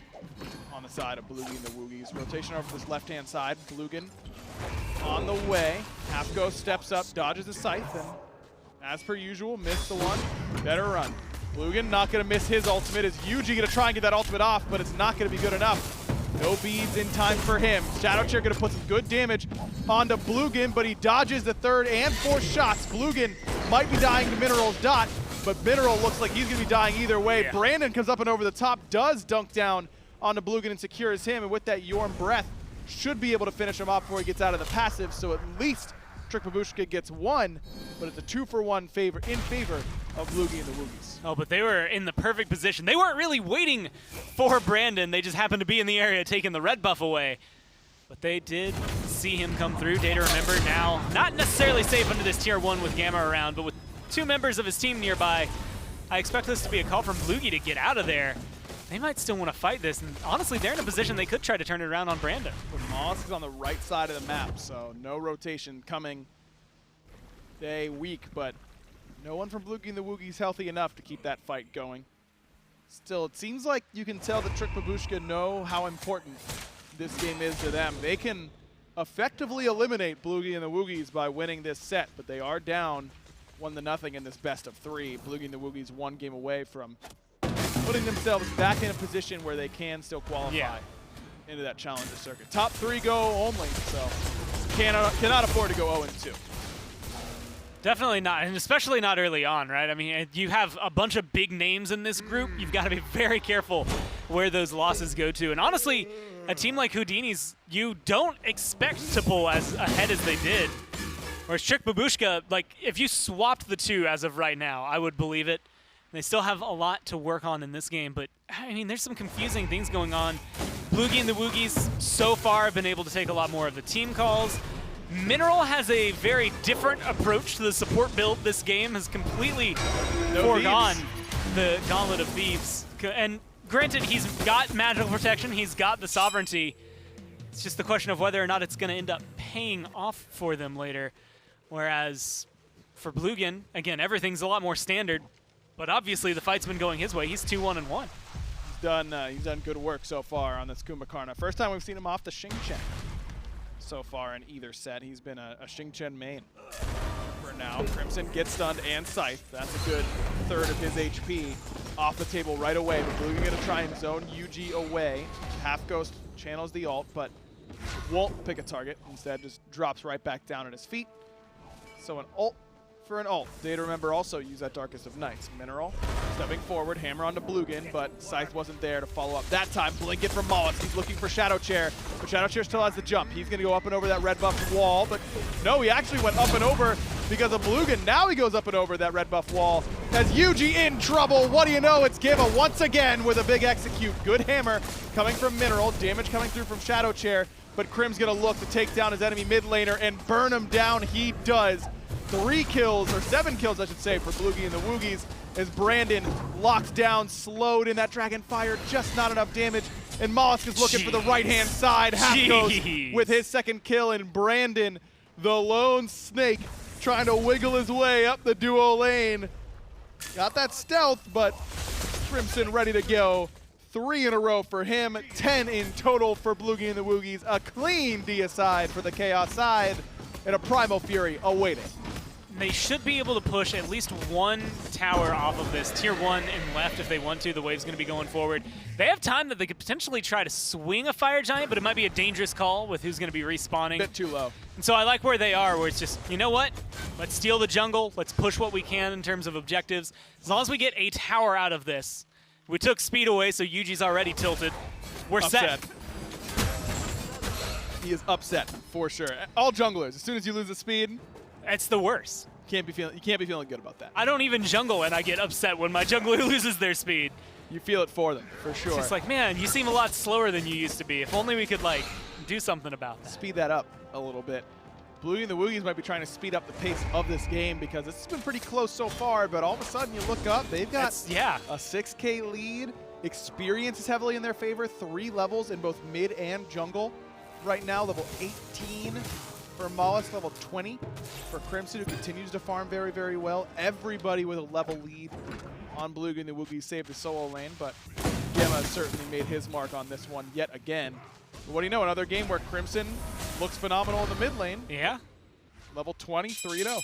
Speaker 4: on the side of Bloogy and the Woogys. Rotation over this left-hand side. Blugin on the way. Halfghost steps up, dodges the scythe, and as per usual, missed the one. Better run. Blugin not going to miss his ultimate. Is Yuji going to try and get that ultimate off, but it's not going to be good enough. No beads in time for him. ShadowChair going to put some good damage onto Blugin, but he dodges the 3rd and 4th shots. Blugin might be dying to Mineral's dot, but Mineral looks like he's going to be dying either way. Yeah. Brandon comes up and over the top, does dunk down onto Blugin and secures him, and with that Yorm Breath, should be able to finish him off before he gets out of the passive, so at least Trick Babushka gets 1, but it's a 2-for-1 favor in favor of Bloogy and the Woogys.
Speaker 5: Oh, but they were in the perfect position. They weren't really waiting for Brandon. They just happened to be in the area taking the red buff away. But they did see him come through. DayToRemeber now not necessarily safe under this tier 1 with Gamma around, but with 2 members of his team nearby, I expect this to be a call from Bloogy to get out of there. They might still want to fight this, and honestly, they're in a position they could try to turn it around on Brandon.
Speaker 4: But molluskk is on the right side of the map, so no rotation coming. Day, week, but no one from Bloogy and the Woogys healthy enough to keep that fight going. Still, it seems like you can tell that Trick Babushka know how important this game is to them. They can effectively eliminate Bloogy and the Woogys by winning this set, but they are down 1-0 in this best of 3. Bloogy and the Woogys 1 game away from putting themselves back in a position where they can still qualify into that challenger circuit. Top 3 go only, so cannot afford to go 0-2.
Speaker 5: Definitely not, and especially not early on, right? I mean, you have a bunch of big names in this group. You've got to be very careful where those losses go to. And honestly, a team like Houdini's, you don't expect to pull as ahead as they did. Whereas Trick Babushka, like, if you swapped the two as of right now, I would believe it. They still have a lot to work on in this game, but, I mean, there's some confusing things going on. Bloogy and the Woogys so far have been able to take a lot more of the team calls. Mineral has a very different approach to the support build. This game has completely foregone the Gauntlet of Thieves. And granted, he's got magical protection, he's got the sovereignty. It's just the question of whether or not it's going to end up paying off for them later. Whereas for Blugin, again, everything's a lot more standard, but obviously the fight's been going his way. He's 2-1-1.
Speaker 4: He's done good work so far on this Kumbhakarna. First time we've seen him off the Xing so far in either set. He's been a Xing main for now. Crimson gets stunned and scythe. That's a good third of his HP off the table right away. But Blugin gonna try and zone Yuji away. Halfghost channels the ult, but won't pick a target. Instead, just drops right back down at his feet. So an ult for an ult. DayToRemeber also use that Darkest of Nights. Mineral stepping forward, hammer onto Blugin, but Scythe wasn't there to follow up that time. Blink it from molluskk. He's looking for ShadowChair, but ShadowChair still has the jump. He's gonna go up and over that red buff wall, but no, he actually went up and over because of Blugin. Now he goes up and over that red buff wall. Has Yuji in trouble? What do you know? It's Gima once again with a big execute. Good hammer coming from Mineral, damage coming through from ShadowChair, but Crim's gonna look to take down his enemy mid laner and burn him down. He does. 3 kills, or 7 kills I should say, for Bloogy and the Woogys as Brandon locked down, slowed in that Dragon Fire, just not enough damage. And molluskk is looking for the right-hand side. Halfghost with his second kill, and Brandon, the lone snake, trying to wiggle his way up the duo lane. Got that stealth, but Crimson ready to go. 3 in a row for him, 10 in total for Bloogy and the Woogys. A clean deicide for the Chaos side, and a Primal Fury awaiting.
Speaker 5: They should be able to push at least one tower off of this. Tier 1 and left if they want to. The wave's going to be going forward. They have time that they could potentially try to swing a Fire Giant, but it might be a dangerous call with who's going to be respawning.
Speaker 4: A bit too low.
Speaker 5: And so I like where they are, where it's just, you know what? Let's steal the jungle. Let's push what we can in terms of objectives. As long as we get a tower out of this. We took speed away, so Yuji's already tilted. We're set.
Speaker 4: He is upset, for sure. All junglers, as soon as you lose the speed,
Speaker 5: it's the worst.
Speaker 4: You can't be feeling good about that.
Speaker 5: I don't even jungle and I get upset when my jungler loses their speed.
Speaker 4: You feel it for them, for sure.
Speaker 5: It's just like, man, you seem a lot slower than you used to be. If only we could, like, do something about that.
Speaker 4: Speed that up a little bit. Bloogy and the Woogys might be trying to speed up the pace of this game because it's been pretty close so far, but all of a sudden you look up, they've got a 6K lead. Experience is heavily in their favor. 3 levels in both mid and jungle. Right now, level 18 for molluskk, level 20 for Crimson, who continues to farm very, very well. Everybody with a level lead on Bloogy and the Woogys saved the solo lane, but Gima certainly made his mark on this one yet again. But what do you know, another game where Crimson looks phenomenal in the mid lane.
Speaker 5: Yeah.
Speaker 4: Level 20, 3-0.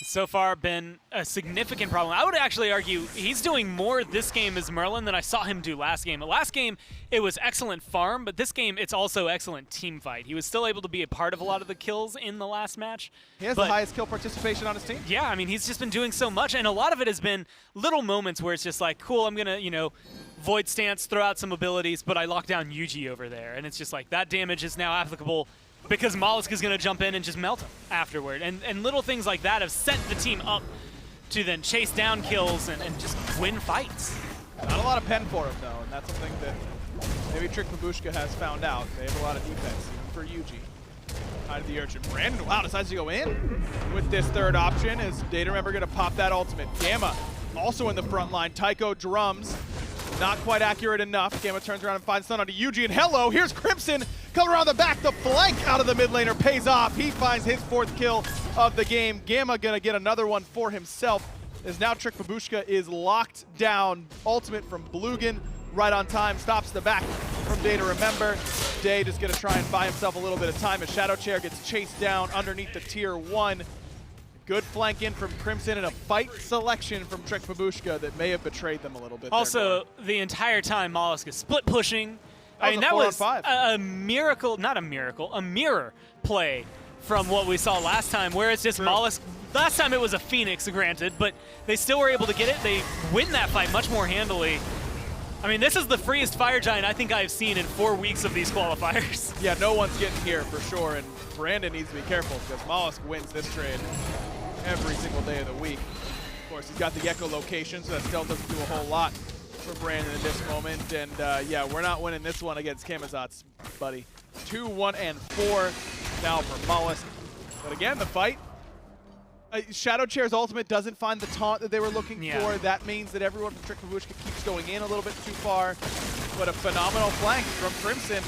Speaker 5: So far been a significant problem. I would actually argue he's doing more this game as Merlin than I saw him do last game. Last game, it was excellent farm, but this game, it's also excellent team fight. He was still able to be a part of a lot of the kills in the last match.
Speaker 4: He has the highest kill participation on his team.
Speaker 5: Yeah, I mean, he's just been doing so much, and a lot of it has been little moments where it's just like, cool, I'm going to, you know, void stance, throw out some abilities, but I lock down Yuji over there. And it's just like, that damage is now applicable because molluskk is going to jump in and just melt him afterward. And little things like that have set the team up to then chase down kills and just win fights.
Speaker 4: Not a lot of pen for him, though, and that's something that maybe Trick Babushka has found out. They have a lot of defense for Yuji. Hide the Urchin. Brandon, wow, decides to go in with this third option. Is DayToRemeber going to pop that ultimate? Gamma also in the front line. Tycho drums. Not quite accurate enough. Gamma turns around and finds stun onto Yuji, and hello, here's Crimson coming around the back. The flank out of the mid laner pays off. He finds his 4th kill of the game. Gamma gonna get another one for himself, as now Trick Babushka is locked down. Ultimate from Blugin, right on time, stops the back from DayToRemeber. Day just gonna try and buy himself a little bit of time as ShadowChair gets chased down underneath the tier 1. Good flank in from Crimson and a fight selection from Trick Babushka that may have betrayed them a little bit.
Speaker 5: Also, the entire time molluskk is split pushing. I mean, that was a miracle, not a miracle, a mirror play from what we saw last time, where it's just molluskk. Last time it was a Phoenix, granted, but they still were able to get it. They win that fight much more handily. I mean, this is the freest Fire Giant I think I've seen in 4 weeks of these qualifiers.
Speaker 4: Yeah, no one's getting here for sure, and Brandon needs to be careful because molluskk wins this trade every single day of the week. Of course, he's got the echolocation, so that still doesn't do a whole lot for Brandon in this moment. And yeah, we're not winning this one against Camazotz, buddy. 2, 1, and 4 now for molluskk. But again, the fight. ShadowChair's ultimate doesn't find the taunt that they were looking for. That means that everyone from Babushka keeps going in a little bit too far. But a phenomenal flank from Crimson.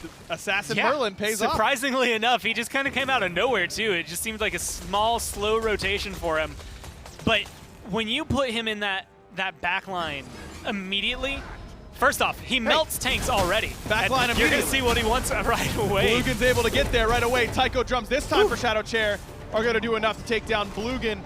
Speaker 4: The Assassin Merlin pays off.
Speaker 5: Surprisingly enough, he just kind of came out of nowhere, too. It just seemed like a small, slow rotation for him. But when you put him in that back line immediately, first off, he melts tanks already.
Speaker 4: Backline immediately.
Speaker 5: You're going to see what he wants right away.
Speaker 4: Blugin's able to get there right away. Tycho drums this time for ShadowChair are going to do enough to take down Blugin.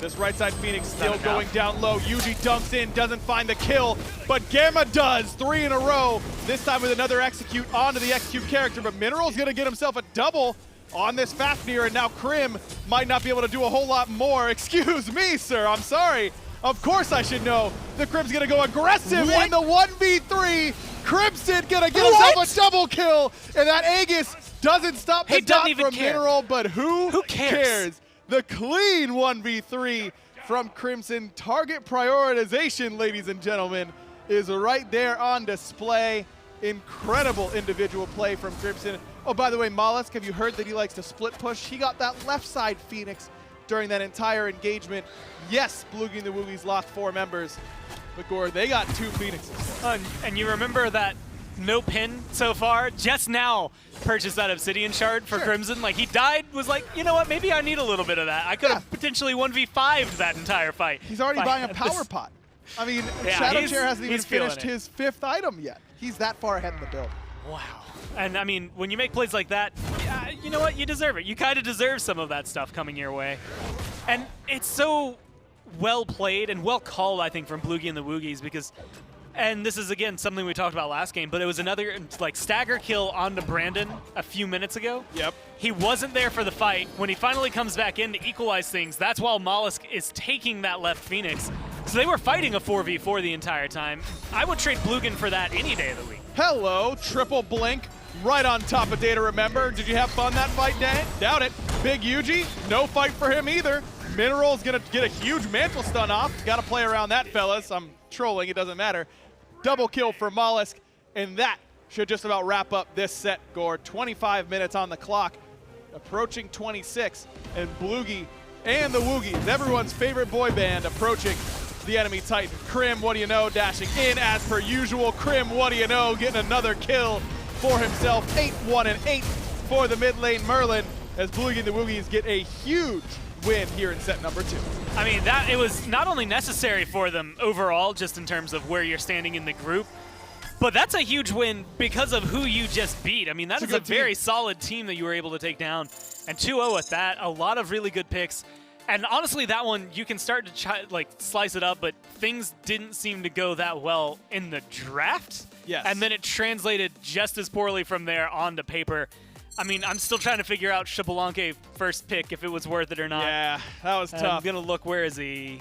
Speaker 4: This right side Phoenix still going down low. Yuji dumps in, doesn't find the kill, but Gamma does. 3 in a row. This time with another execute onto the execute character, but Mineral's going to get himself a double on this Fafnir, and now Crim might not be able to do a whole lot more. Excuse me, sir. I'm sorry. Of course I should know. The Crim's going to go aggressive in the 1v3. Crimson going to get himself a double kill, and that Aegis doesn't stop the dot from Mineral, but who cares? The clean 1v3 from Crimson. Target prioritization, ladies and gentlemen, is right there on display. Incredible individual play from Crimson. Oh, by the way, molluskk, have you heard that he likes to split push? He got that left side Phoenix during that entire engagement. Yes, Bloogy Woogys lost 4 members, but Gore, they got 2 Phoenixes.
Speaker 5: And you remember that no pin so far? Just now purchased that Obsidian Shard for Crimson. Like, he died, was like, you know what, maybe I need a little bit of that. I could have potentially 1v5'd that entire fight.
Speaker 4: He's already buying a power pot. I mean, ShadowChair hasn't even finished his 5th item yet. He's that far ahead in the build.
Speaker 5: Wow. And I mean, when you make plays like that, you know what, you deserve it. You kind of deserve some of that stuff coming your way. And it's so well played and well called, I think, from Bloogy and the Woogys, because, and this is, again, something we talked about last game, but it was another, like, stagger kill onto Brandon a few minutes ago.
Speaker 4: Yep.
Speaker 5: He wasn't there for the fight. When he finally comes back in to equalize things, that's while molluskk is taking that left Phoenix. So they were fighting a 4v4 the entire time. I would trade Blugin for that any day of the week.
Speaker 4: Hello, triple blink right on top of DayToRemeber. Did you have fun that fight, Dan? Doubt it. bigyuji, no fight for him either. Mineral's gonna get a huge mantle stun off. Gotta play around that, fellas. I'm trolling, it doesn't matter. Double kill for molluskk, and that should just about wrap up this set, Gore. 25 minutes on the clock, approaching 26, and Bloogy and the Woogys, everyone's favorite boy band, approaching the enemy Titan. Crim, what do you know, dashing in as per usual. Crim, what do you know, getting another kill for himself. 8-1 and 8 for the mid lane Merlin, as Bloogy and the Woogys get a huge win here in set number 2.
Speaker 5: I mean, it was not only necessary for them overall, just in terms of where you're standing in the group, but that's a huge win because of who you just beat. I mean, that is a very solid team that you were able to take down. And 2-0 at that, a lot of really good picks. And honestly, that one, you can start to slice it up, but things didn't seem to go that well in the draft.
Speaker 4: Yes.
Speaker 5: And then it translated just as poorly from there onto paper. I mean, I'm still trying to figure out Xbalanque first pick, if it was worth it or not.
Speaker 4: Yeah, that was tough.
Speaker 5: I'm going to look, where is he?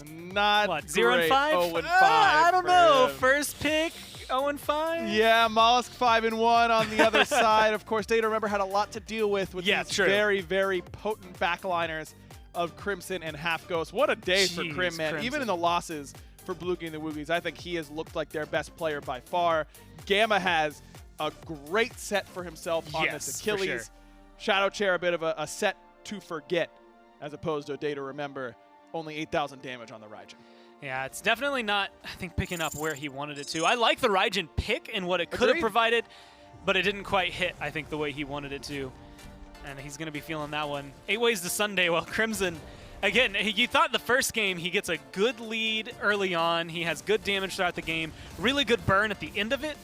Speaker 4: Not
Speaker 5: what, 0 and 5?
Speaker 4: 0 and 5.
Speaker 5: I don't know.
Speaker 4: Him.
Speaker 5: First pick, 0 and 5?
Speaker 4: Yeah, molluskk 5 and 1 on the other side. Of course, DayToRemeber had a lot to deal with these very, very potent backliners of Crimson and Halfghost. What a day for Crim, man.
Speaker 5: Crimson.
Speaker 4: Even in the losses for Bloogy and the Woogys, I think he has looked like their best player by far. Gamma has a great set for himself on this Achilles. ShadowChair, a bit of a set to forget, as opposed to a DayToRemeber, only 8,000 damage on the Raijin.
Speaker 5: Yeah, it's definitely not, I think, picking up where he wanted it to. I like the Raijin pick and what it could have provided, but it didn't quite hit, I think, the way he wanted it to. And he's going to be feeling that one. 8 ways to Sunday, while Crimson, again, you thought the first game he gets a good lead early on. He has good damage throughout the game, really good burn at the end of it.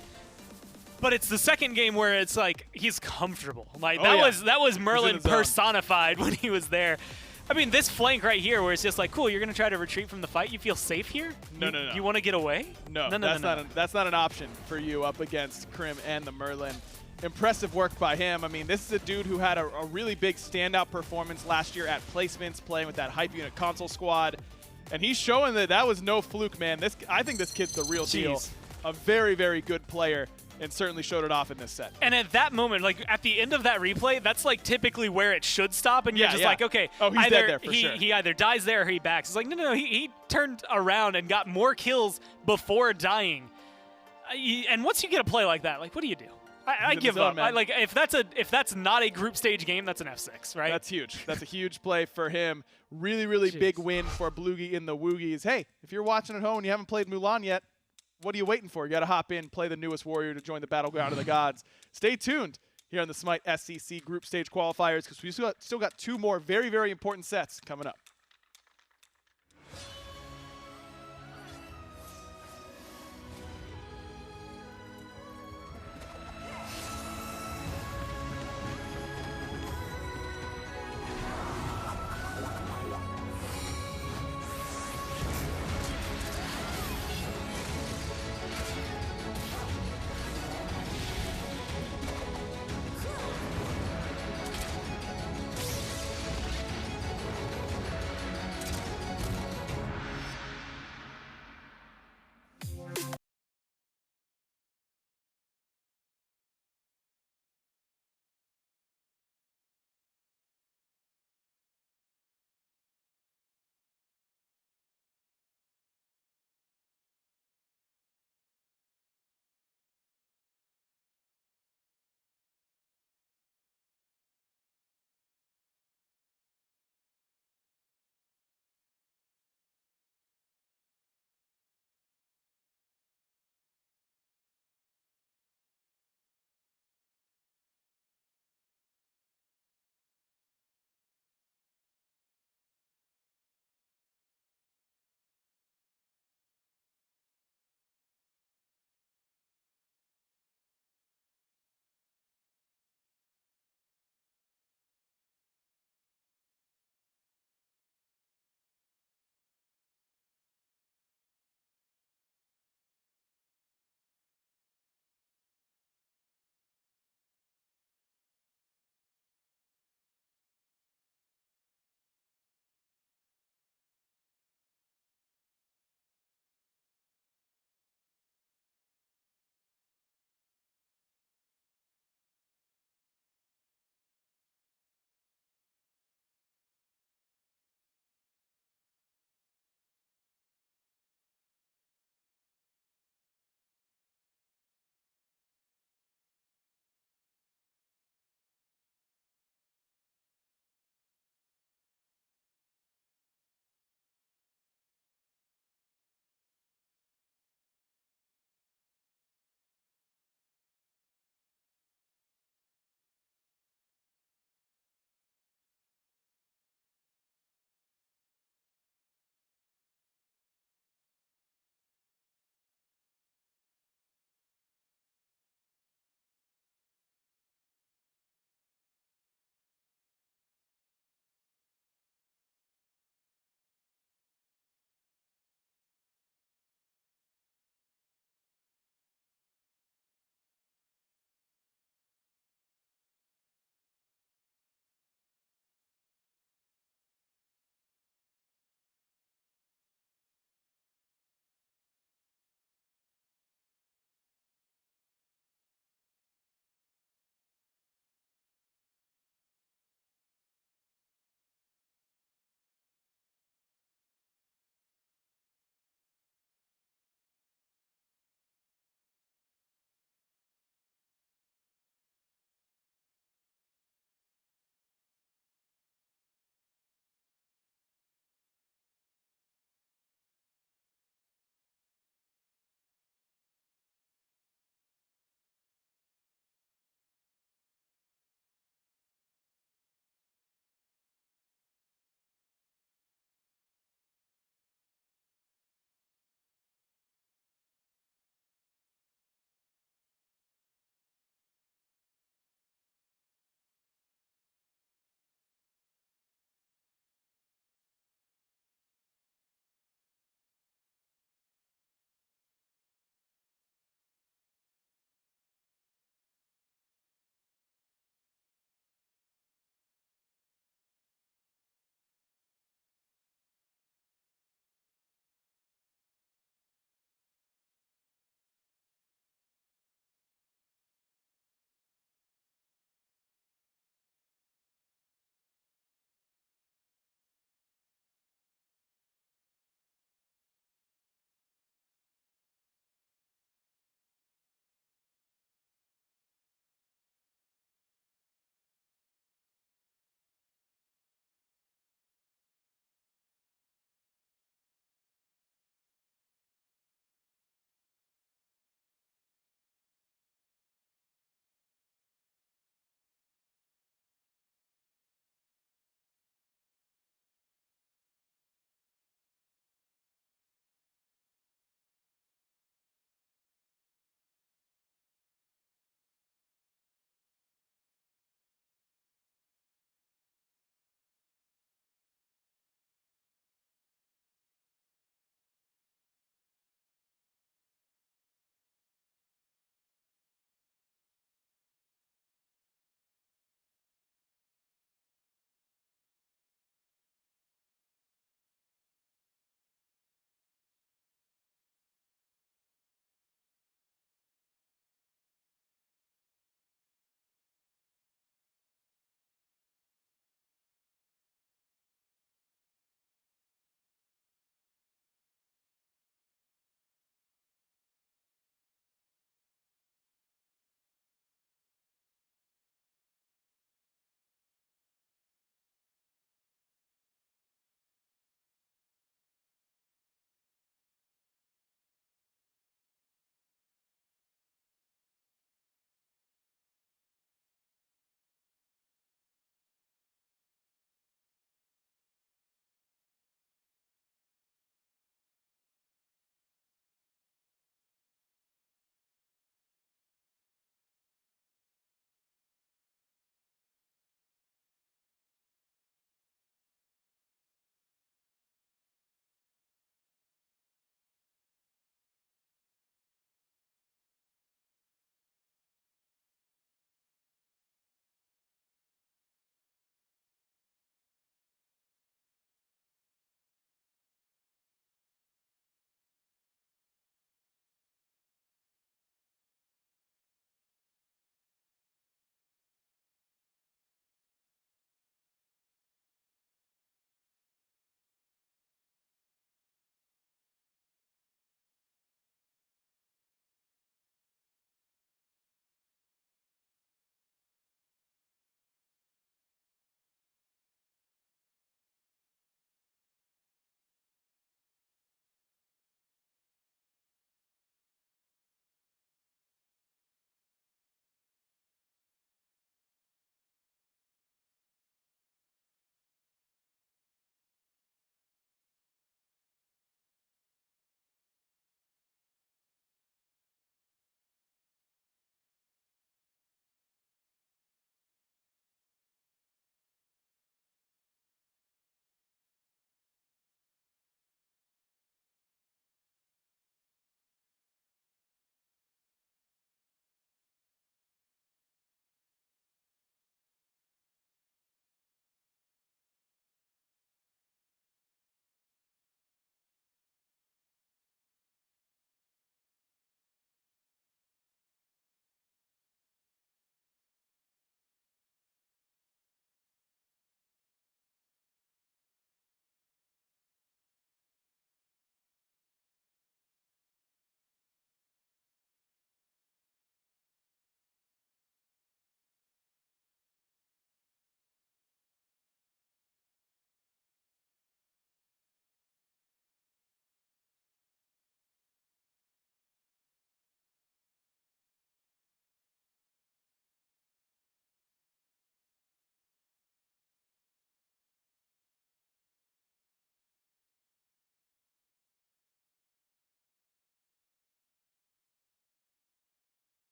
Speaker 5: But it's the second game where it's like he's comfortable. Like that was Merlin personified when he was there. I mean, this flank right here, where it's just like, cool, you're gonna try to retreat from the fight. You feel safe here?
Speaker 4: No.
Speaker 5: You want to get away?
Speaker 4: No, that's not an option for you up against Crim and the Merlin. Impressive work by him. I mean, this is a dude who had a really big standout performance last year at placements, playing with that hype unit console squad. And he's showing that was no fluke, man. I think this kid's the real deal. A very, very good player, and certainly showed it off in this set.
Speaker 5: And at that moment, like at the end of that replay, that's like typically where it should stop, and you're just like, okay,
Speaker 4: oh, he's dead there for sure.
Speaker 5: He either dies there or he backs. It's like, no, he turned around and got more kills before dying. And once you get a play like that, like, what do you do? I give up. Like if that's not a group stage game, that's an F6, right?
Speaker 4: That's huge. That's a huge play for him. Really, really big win for Bloogy in the Woogys. Hey, if you're watching at home and you haven't played Mulan yet, what are you waiting for? You got to hop in, play the newest warrior to join the battleground of the gods. Stay tuned here on the Smite SCC group stage qualifiers because we still got 2 more very, very important sets coming up.